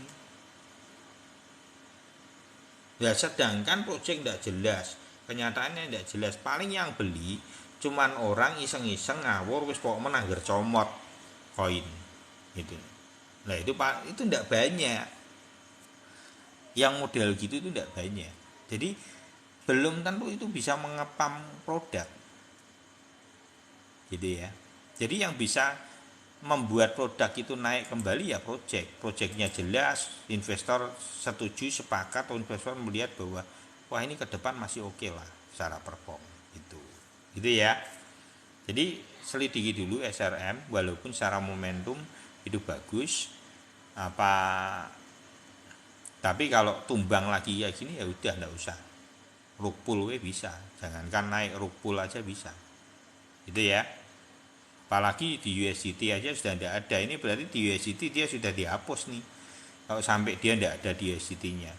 Ya sedangkan proyek ndak jelas, kenyataannya ndak jelas. Paling yang beli cuman orang iseng-iseng ngawur wis pokok menanggar comot koin gitu. Nah itu ndak banyak. Yang model gitu itu ndak banyak. Jadi belum tentu itu bisa mengepam produk gitu ya. Jadi yang bisa membuat produk itu naik kembali ya proyeknya jelas, investor setuju, sepakat, atau investor melihat bahwa wah ini ke depan masih oke lah secara perform gitu ya. Jadi selidiki dulu SRM, walaupun secara momentum itu bagus apa, tapi kalau tumbang lagi ya gini ya udah nggak usah. Rupul we bisa, jangankan naik rupul aja bisa. Itu ya. Apalagi di USDT aja sudah tidak ada. Ini berarti di USDT dia sudah dihapus nih. Kalau sampai dia tidak ada di USDT-nya.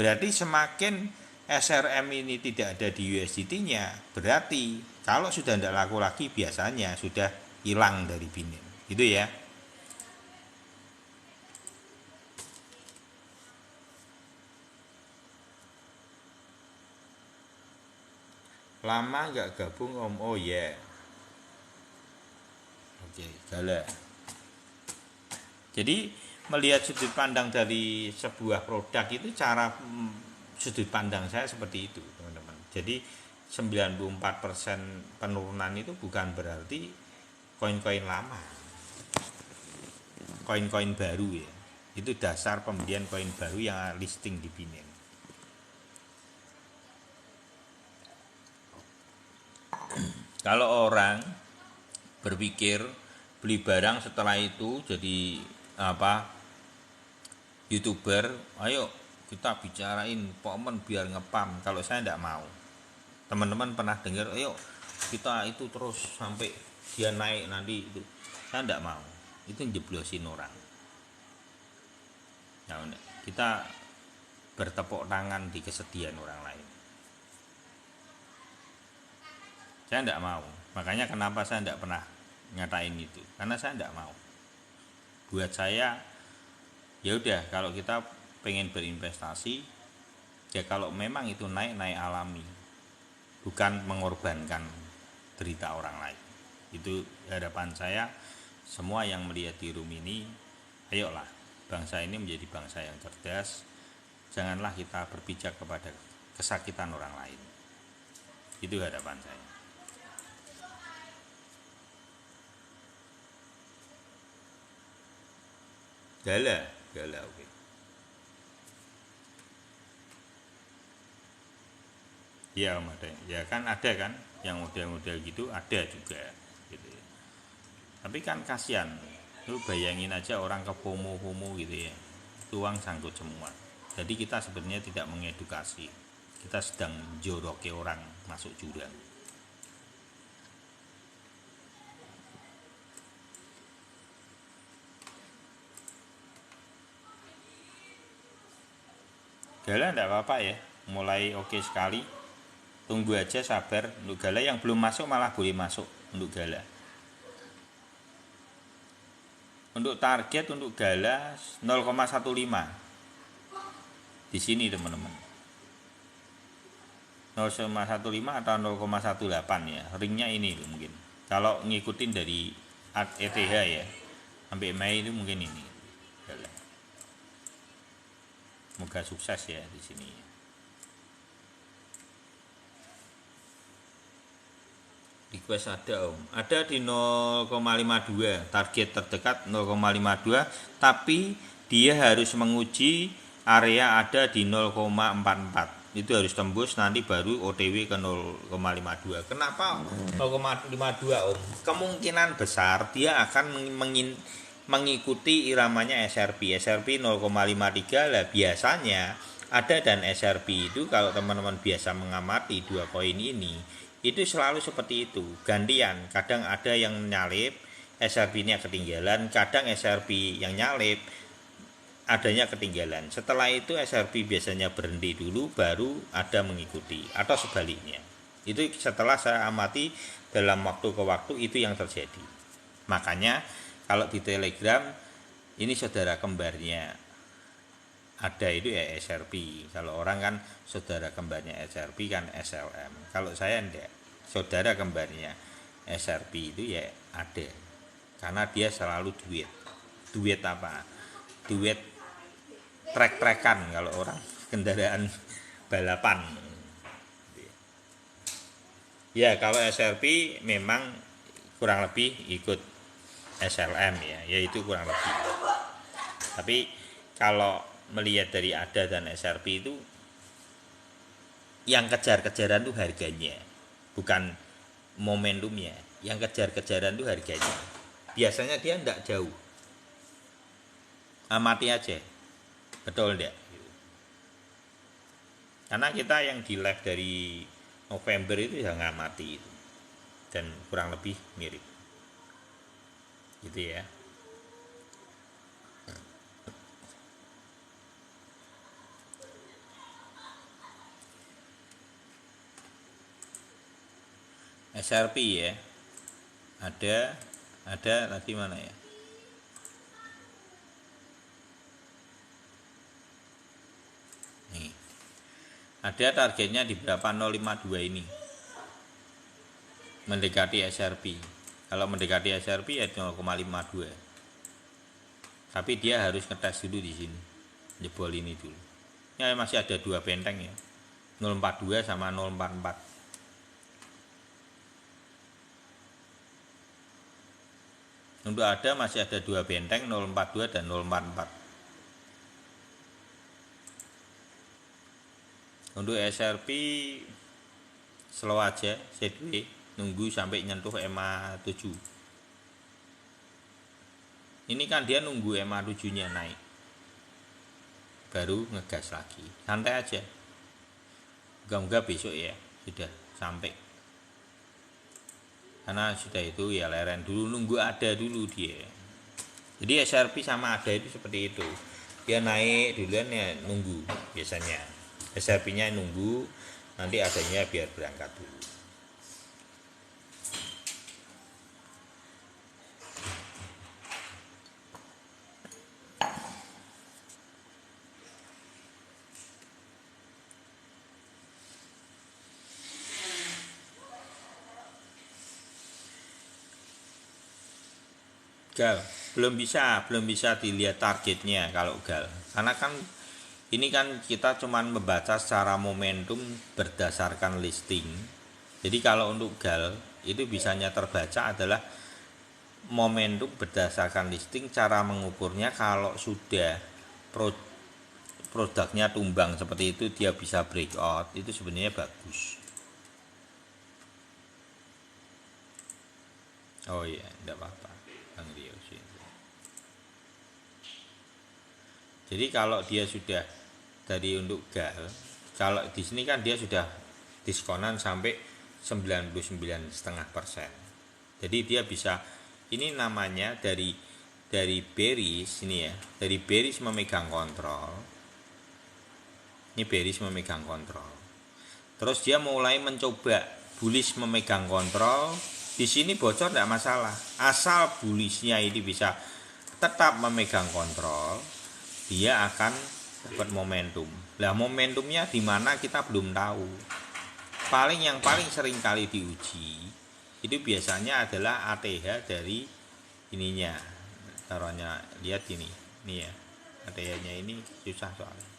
Berarti semakin SRM ini tidak ada di USDT-nya, berarti kalau sudah tidak laku lagi biasanya sudah hilang dari Binance. Gitu ya. Lama nggak gabung Om? Oh ya. Oke, Gala. Jadi melihat sudut pandang dari sebuah produk itu sudut pandang saya seperti itu, teman-teman. Jadi 94% penurunan itu bukan berarti koin-koin lama, koin-koin baru ya. Itu dasar pembelian koin baru yang listing di Binance. Kalau orang berpikir beli barang setelah itu jadi YouTuber, ayo kita bicarain pomen biar ngepam. Kalau saya tidak mau. Teman-teman pernah dengar, ayo kita itu terus sampai dia naik nanti itu. Saya tidak mau. Itu jeblosin orang. Nah, kita bertepuk tangan di kesedihan orang lain. Saya tidak mau. Makanya kenapa saya tidak pernah nyatain itu, karena saya tidak mau. Buat saya ya udah, kalau kita pengen berinvestasi ya kalau memang itu naik alami, bukan mengorbankan derita orang lain. Itu harapan saya. Semua yang melihat di room ini, ayolah, bangsa ini menjadi bangsa yang cerdas. Janganlah kita berpijak kepada kesakitan orang lain. Itu harapan saya. Gala, oke. Ya, ada. Ya kan ada kan, yang model-model gitu ada juga gitu. Tapi kan kasihan. Lu bayangin aja orang ke FOMO gitu ya. Uang sangkut semua. Jadi kita sebenarnya tidak mengedukasi. Kita sedang joroki orang masuk jurang. Gala enggak apa-apa ya, mulai oke sekali. Tunggu aja, sabar. Untuk Gala yang belum masuk malah boleh masuk untuk Gala. Untuk target untuk Gala 0,15 di sini teman-teman. 0,15 atau 0,18 ya, ringnya ini mungkin. Kalau ngikutin dari ETH ya, sampai Mei itu mungkin ini. Gala. Semoga sukses ya di sini. Request ada Om, ada di 0,52, target terdekat 0,52, tapi dia harus menguji area ada di 0,44. Itu harus tembus, nanti baru OTW ke 0,52. Kenapa 0,52 Om? Kemungkinan besar dia akan mengikuti iramanya SRP 0,53 lah. Biasanya ada dan SRP itu kalau teman-teman biasa mengamati dua koin ini itu selalu seperti itu, gantian. Kadang ada yang nyalip, SRP-nya ketinggalan, kadang SRP yang nyalip adanya ketinggalan. Setelah itu SRP biasanya berhenti dulu, baru ada mengikuti, atau sebaliknya. Itu setelah saya amati dalam waktu ke waktu itu yang terjadi. Makanya kalau di Telegram ini saudara kembarnya ada itu ya SRP. Kalau orang kan saudara kembarnya SRP kan SLM. Kalau saya enggak, saudara kembarnya SRP itu ya ada. Karena dia selalu duet. Duet apa? Duet trek-trekan kalau orang kendaraan balapan. Ya, kalau SRP memang kurang lebih ikut SLM ya, yaitu kurang lebih. Tapi kalau melihat dari ADA dan SRP itu yang kejar-kejaran tuh harganya, bukan momentumnya. Yang kejar-kejaran tuh harganya. Biasanya dia enggak jauh. Amati aja. Betul enggak? Karena kita yang di live dari November itu ya ngamati itu. Dan kurang lebih mirip. Gitu ya. SRP ya. Ada tadi mana ya? Nih. Ada targetnya di berapa? 052 ini. Mendekati SRP. Kalau mendekati SRP ya 0,52. Tapi dia harus ngetes dulu di sini. Jebol ini dulu. Ya masih ada dua benteng ya. 042 sama 044. Untuk ada masih ada dua benteng 042 dan 044. Untuk SRP slow aja, sideways, nunggu sampai nyentuh MA 7. Ini kan dia nunggu MA 7 nya naik, baru ngegas lagi, santai aja. Moga-moga besok ya sudah sampai, karena sudah itu ya leren dulu, nunggu ada dulu dia. Jadi SRP sama ada itu seperti itu, dia naik duluan ya nunggu biasanya. SRP-nya nunggu, nanti adanya biar berangkat dulu. Gal, belum bisa dilihat targetnya kalau gal, karena kan ini kan kita cuman membaca secara momentum berdasarkan listing. Jadi kalau untuk gal itu bisanya terbaca adalah momentum berdasarkan listing. Cara mengukurnya kalau sudah produknya tumbang seperti itu, dia bisa breakout, itu sebenarnya bagus. Oh iya, tidak apa-apa Bang Rio. Jadi kalau dia sudah dari untuk gal, kalau di sini kan dia sudah diskonan sampai 99,5%. Jadi dia bisa, ini namanya dari bearish ini ya, dari bearish memegang kontrol. Ini bearish memegang kontrol. Terus dia mulai mencoba bullish memegang kontrol. Di sini bocor tidak masalah, asal bullishnya ini bisa tetap memegang kontrol, dia akan dapat momentum. Lah momentumnya di mana kita belum tahu. Yang paling sering kali diuji itu biasanya adalah ATH dari ininya. Taruhnya lihat ini ya. ATH-nya ini susah soalnya.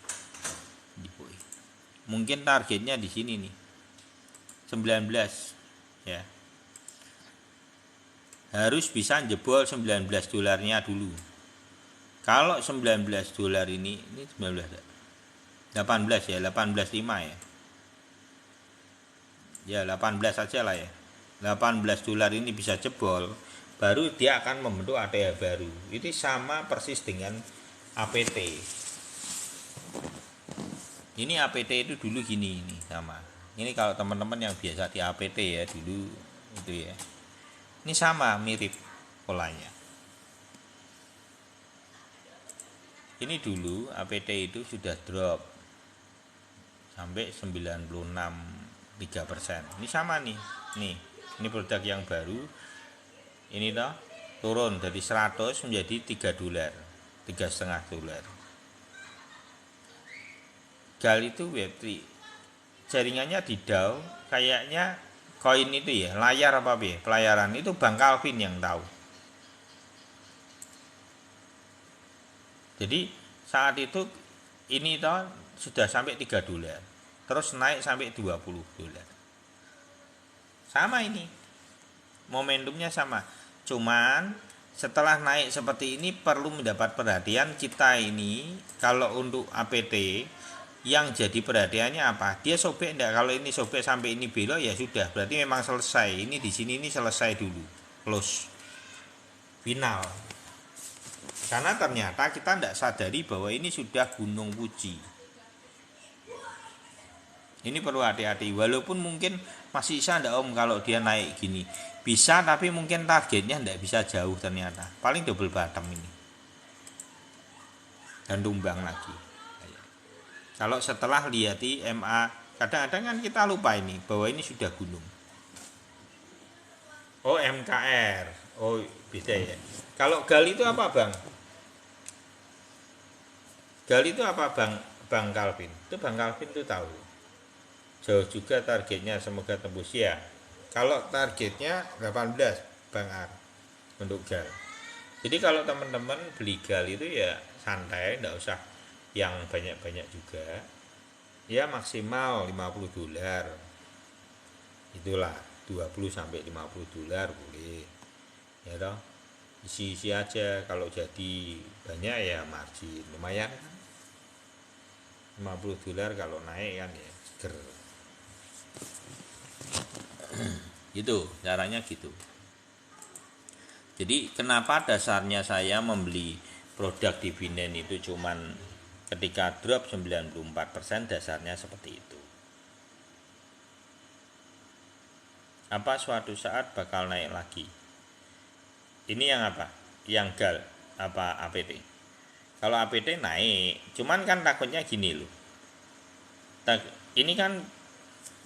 Mungkin targetnya di sini nih. 19 ya. Harus bisa jebol 19 dolarnya dulu. Kalau 19 dolar ini 19 18 ya, 18,5 ya. Ya 18 aja lah ya. 18 dolar ini bisa jebol, baru dia akan membentuk ATH baru. Ini sama persis dengan APT. Ini APT itu dulu gini, ini sama. Ini kalau teman-teman yang biasa di APT ya dulu itu ya. Ini sama, mirip polanya. Ini dulu APT itu sudah drop sampai 96,3%. Ini sama nih. Ini produk yang baru. Ini toh turun dari 100 menjadi 3 dolar, 3,5 dolar. Gal itu Web3. Jaringannya di DAO kayaknya koin itu ya, layar apa ya? Pelayaran itu Bang Calvin yang tahu. Jadi saat itu ini toh sudah sampai 3 dolar. Terus naik sampai 20 dolar. Sama ini. Momentumnya sama. Cuman setelah naik seperti ini perlu mendapat perhatian kita ini. Kalau untuk APT yang jadi perhatiannya apa? Dia sobek enggak? Kalau ini sobek sampai ini belok ya sudah, berarti memang selesai. Ini di sini ini selesai dulu. Close. Final. Karena ternyata kita tidak sadari bahwa ini sudah gunung Fuji. Ini perlu hati-hati. Walaupun mungkin masih bisa enggak om kalau dia naik gini. Bisa, tapi mungkin targetnya tidak bisa jauh ternyata. Paling double bottom ini. Dan tumbang lagi. Kalau setelah lihat di MA, kadang-kadang kan kita lupa ini bahwa ini sudah gunung. Oh, MKR. Oh, beda ya. Kalau GAL itu apa, Bang? GAL itu apa, Bang Calvin? Itu Bang Calvin tuh tahu. Jauh juga targetnya, semoga tembus ya. Kalau targetnya 18, Bang Ar, untuk GAL. Jadi kalau teman-teman beli GAL itu ya santai, enggak usah yang banyak-banyak juga. Ya maksimal 50 dolar. Itulah 20 sampai 50 dolar boleh. Ya toh. Isi-isi aja, kalau jadi banyak ya margin lumayan kan. 50 dolar kalau naik kan ya seger. Gitu, caranya gitu. Jadi kenapa dasarnya saya membeli produk dividen itu cuman ketika drop 94%, dasarnya seperti itu. Apa suatu saat bakal naik lagi? Ini yang apa? Yang GAL apa APT? Kalau APT naik, cuman kan takutnya gini loh. Ini kan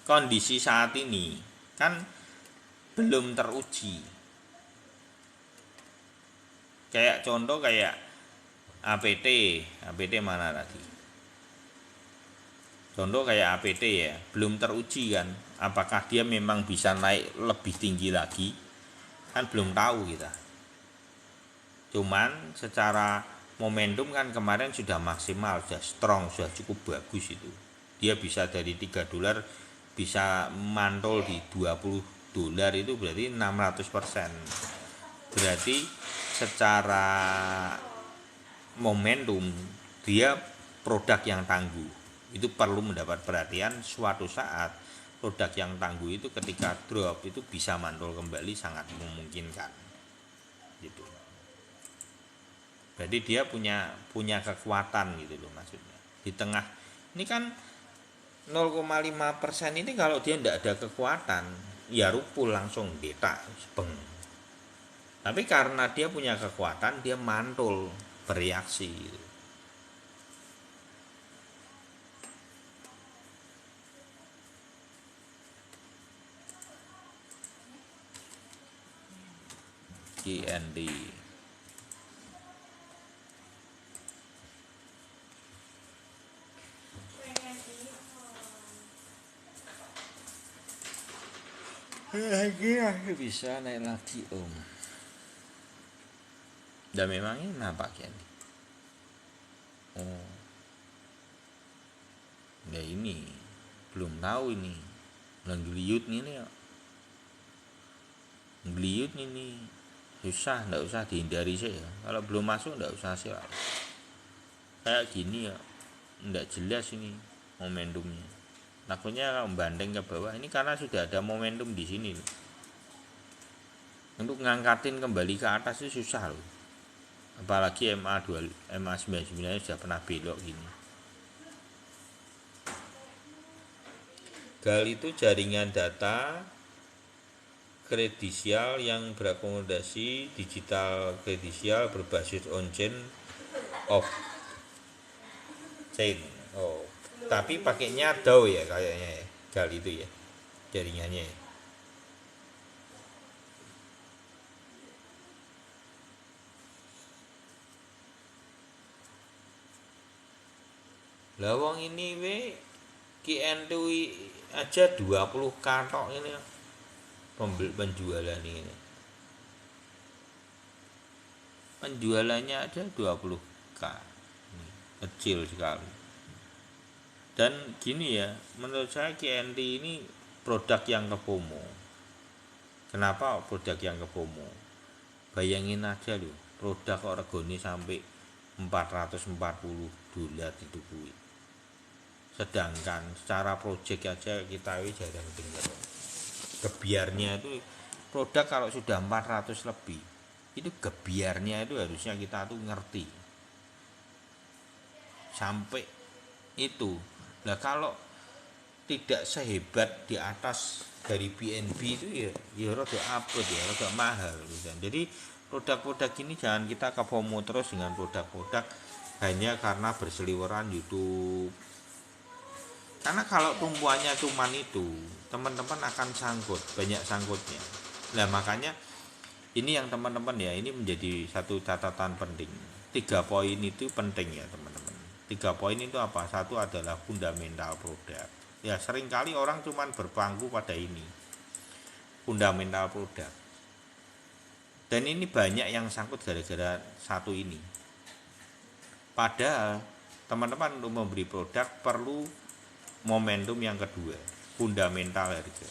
kondisi saat ini kan belum teruji. Kayak contoh kayak APT mana tadi? Contoh kayak APT ya, belum teruji kan. Apakah dia memang bisa naik lebih tinggi lagi? Kan belum tahu kita. Cuman secara momentum kan kemarin sudah maksimal, sudah strong, sudah cukup bagus itu. Dia bisa dari 3 dolar bisa mantul di 20 dolar, itu berarti 600%. Berarti secara momentum dia produk yang tangguh. Itu perlu mendapat perhatian. Suatu saat produk yang tangguh itu ketika drop itu bisa mantul kembali, sangat memungkinkan gitu. Jadi dia punya kekuatan gitu loh maksudnya. Di tengah ini kan 0,5% ini kalau dia tidak ada kekuatan ya rupul langsung detak sebeng. Tapi karena dia punya kekuatan, dia mantul bereaksi gitu. GND. Lagi bisa naik lagi om. Dan memangnya kenapa Ken? Oh, ya ini belum tahu ini. Nggeliut ini ya. Nggeliut ini susah, nggak usah dihindari sih ya. Kalau belum masuk nggak usah sih. Kayak gini ya, nggak jelas ini momentumnya. Takutnya membanding ke bawah ini karena sudah ada momentum di sini loh. Untuk ngangkatin kembali ke atas itu susah loh. Apalagi MA99 sudah pernah belok gini. GAL itu jaringan data kredisial yang berakomodasi digital kredisial berbasis on-chain off chain. Oh, tapi pakainya DAO ya kayaknya ya. GAL itu ya jaringannya ya. Lawang ini QN2 aja 20 katok ini penjualan ini. Penjualannya ada 20k. Kecil sekali. Dan gini ya, menurut saya QNT ini produk yang kepomo. Kenapa produk yang kepomo? Bayangin aja loh, produk kok regone sampai 440 dolar itu kuwi. Sedangkan secara project aja kita jarang dengar. Gebiarnya itu produk kalau sudah 400 lebih, itu gebiarnya itu harusnya kita tuh ngerti. Sampai itu. Nah, kalau tidak sehebat di atas dari BNB itu ya rada abot ya, rada mahal gitu. Jadi produk-produk ini jangan kita kepomo terus dengan produk-produk hanya karena berseliweran YouTube. Karena kalau tumpuannya cuman itu, teman-teman akan sangkut, banyak sangkutnya. Nah makanya ini yang teman-teman ya, ini menjadi satu catatan penting. 3 poin itu penting ya teman-teman. 3 poin itu apa? Satu adalah fundamental produk. Ya seringkali orang cuman berpangku pada ini, fundamental produk. Dan ini banyak yang sangkut gara-gara satu ini. Padahal teman-teman untuk memberi produk perlu momentum yang kedua, fundamental harga.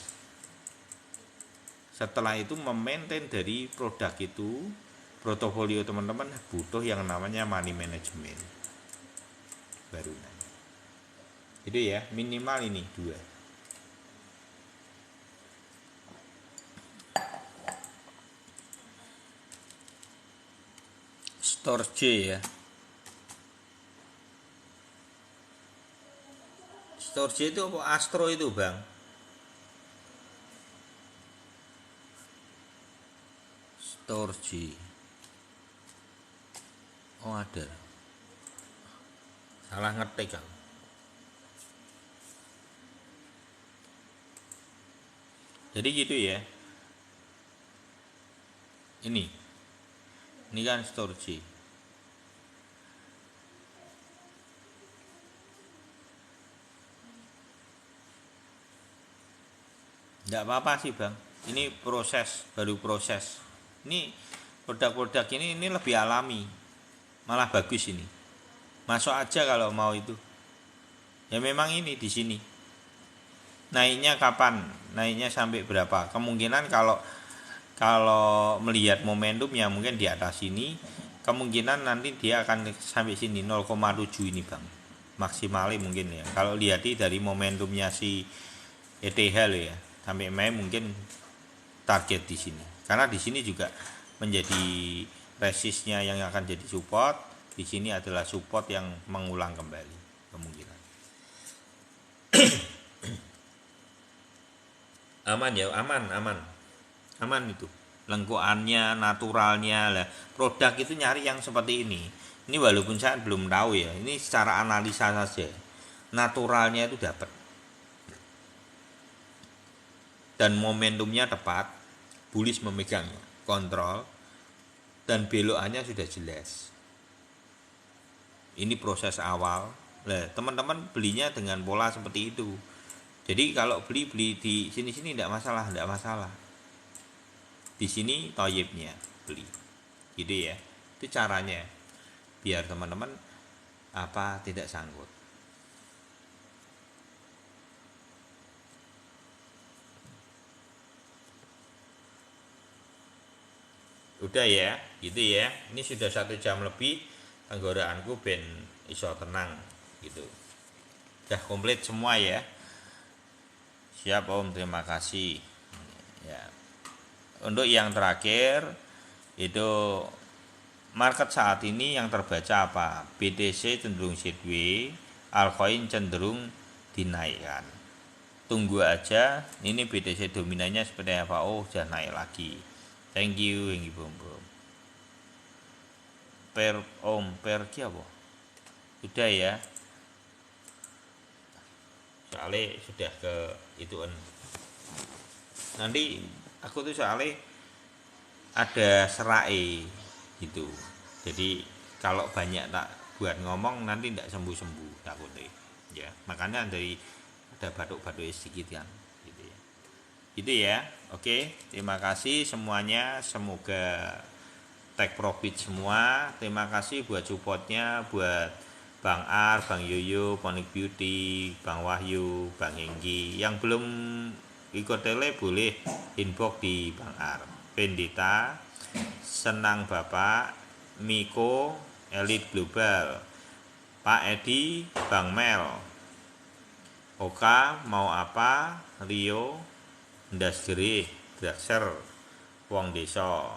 Setelah itu memaintain dari produk itu, portofolio teman-teman butuh yang namanya money management. Baru nanya. Itu ya, minimal ini 2. Store J ya. Store J itu apa? Astro itu bang. Store J. Oh ada. Salah ngetik kan. Jadi gitu ya. Ini kan Store J. Nggak apa-apa sih bang. Ini proses, baru proses. Ini produk-produk ini lebih alami, malah bagus ini. Masuk aja kalau mau itu. Ya memang ini di sini. Naiknya kapan? Naiknya sampai berapa? Kemungkinan kalau melihat momentumnya mungkin di atas sini, kemungkinan nanti dia akan sampai sini 0,7 ini bang. Maksimalnya mungkin ya. Kalau lihat dari momentumnya si ETH lo ya, sampai Mei mungkin target di sini. Karena di sini juga menjadi resistnya yang akan jadi support. Di sini adalah support yang mengulang kembali kemungkinan. Aman ya, aman itu. Lengkuannya, naturalnya lah. Produk itu nyari yang seperti ini. Ini walaupun saya belum tahu ya. Ini secara analisa saja. Naturalnya itu dapat. Dan momentumnya tepat, bullish memegangnya, kontrol, dan belokannya sudah jelas. Ini proses awal. Nah, teman-teman belinya dengan pola seperti itu. Jadi kalau beli di sini tidak masalah. Di sini toyibnya beli, gitu ya. Itu caranya, biar teman-teman tidak sangkut. Udah ya, gitu ya. Ini sudah 1 jam lebih, tenggorokanku ben iso tenang gitu. Udah komplit semua ya. Siap Om, terima kasih. Ya. Untuk yang terakhir itu market saat ini yang terbaca apa? BTC cenderung sideways, altcoin cenderung dinaikkan. Tunggu aja, ini BTC dominannya seperti apa? Oh, sudah naik lagi. Thank you, Bom. Pergi apa? Sudah ya. Soalnya sudah ke ituan. Nanti aku tuh soalnya ada serai gitu. Jadi kalau banyak tak buat ngomong nanti tidak sembuh takutnya. Ya, makanya ada batuk-batuk sedikit kan. Gitu ya. Oke, terima kasih semuanya. Semoga take profit semua. Terima kasih buat supportnya, buat Bang Ar, Bang Yoyo, Ponic Beauty, Bang Wahyu, Bang Henggi. Yang belum ikut tele boleh inbox di Bang Ar. Pendeta, Senang Bapak, Miko, Elite Global, Pak Edi, Bang Mel, Oka, mau apa, Rio, Ndas Gerih, Draxer, Wong Desa,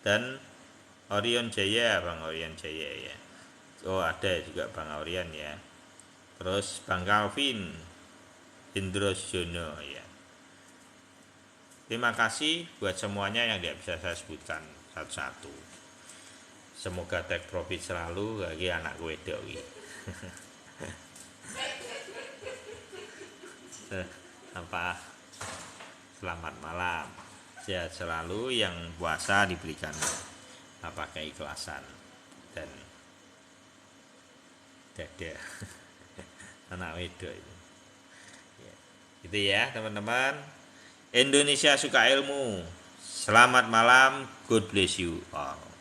dan Orion Jaya, Bang Orion Jaya ya. Oh ada juga Bang Orion ya. Terus Bang Calvin, Indro Jono ya. Terima kasih buat semuanya yang tidak bisa saya sebutkan satu-satu. Semoga take profit selalu bagi anak wedok iki. apa Selamat malam. Sehat selalu, yang puasa diberikan apa keikhlasan dan dada anak wedok itu. Ya. Gitu ya teman-teman. Indonesia suka ilmu. Selamat malam. God bless you all.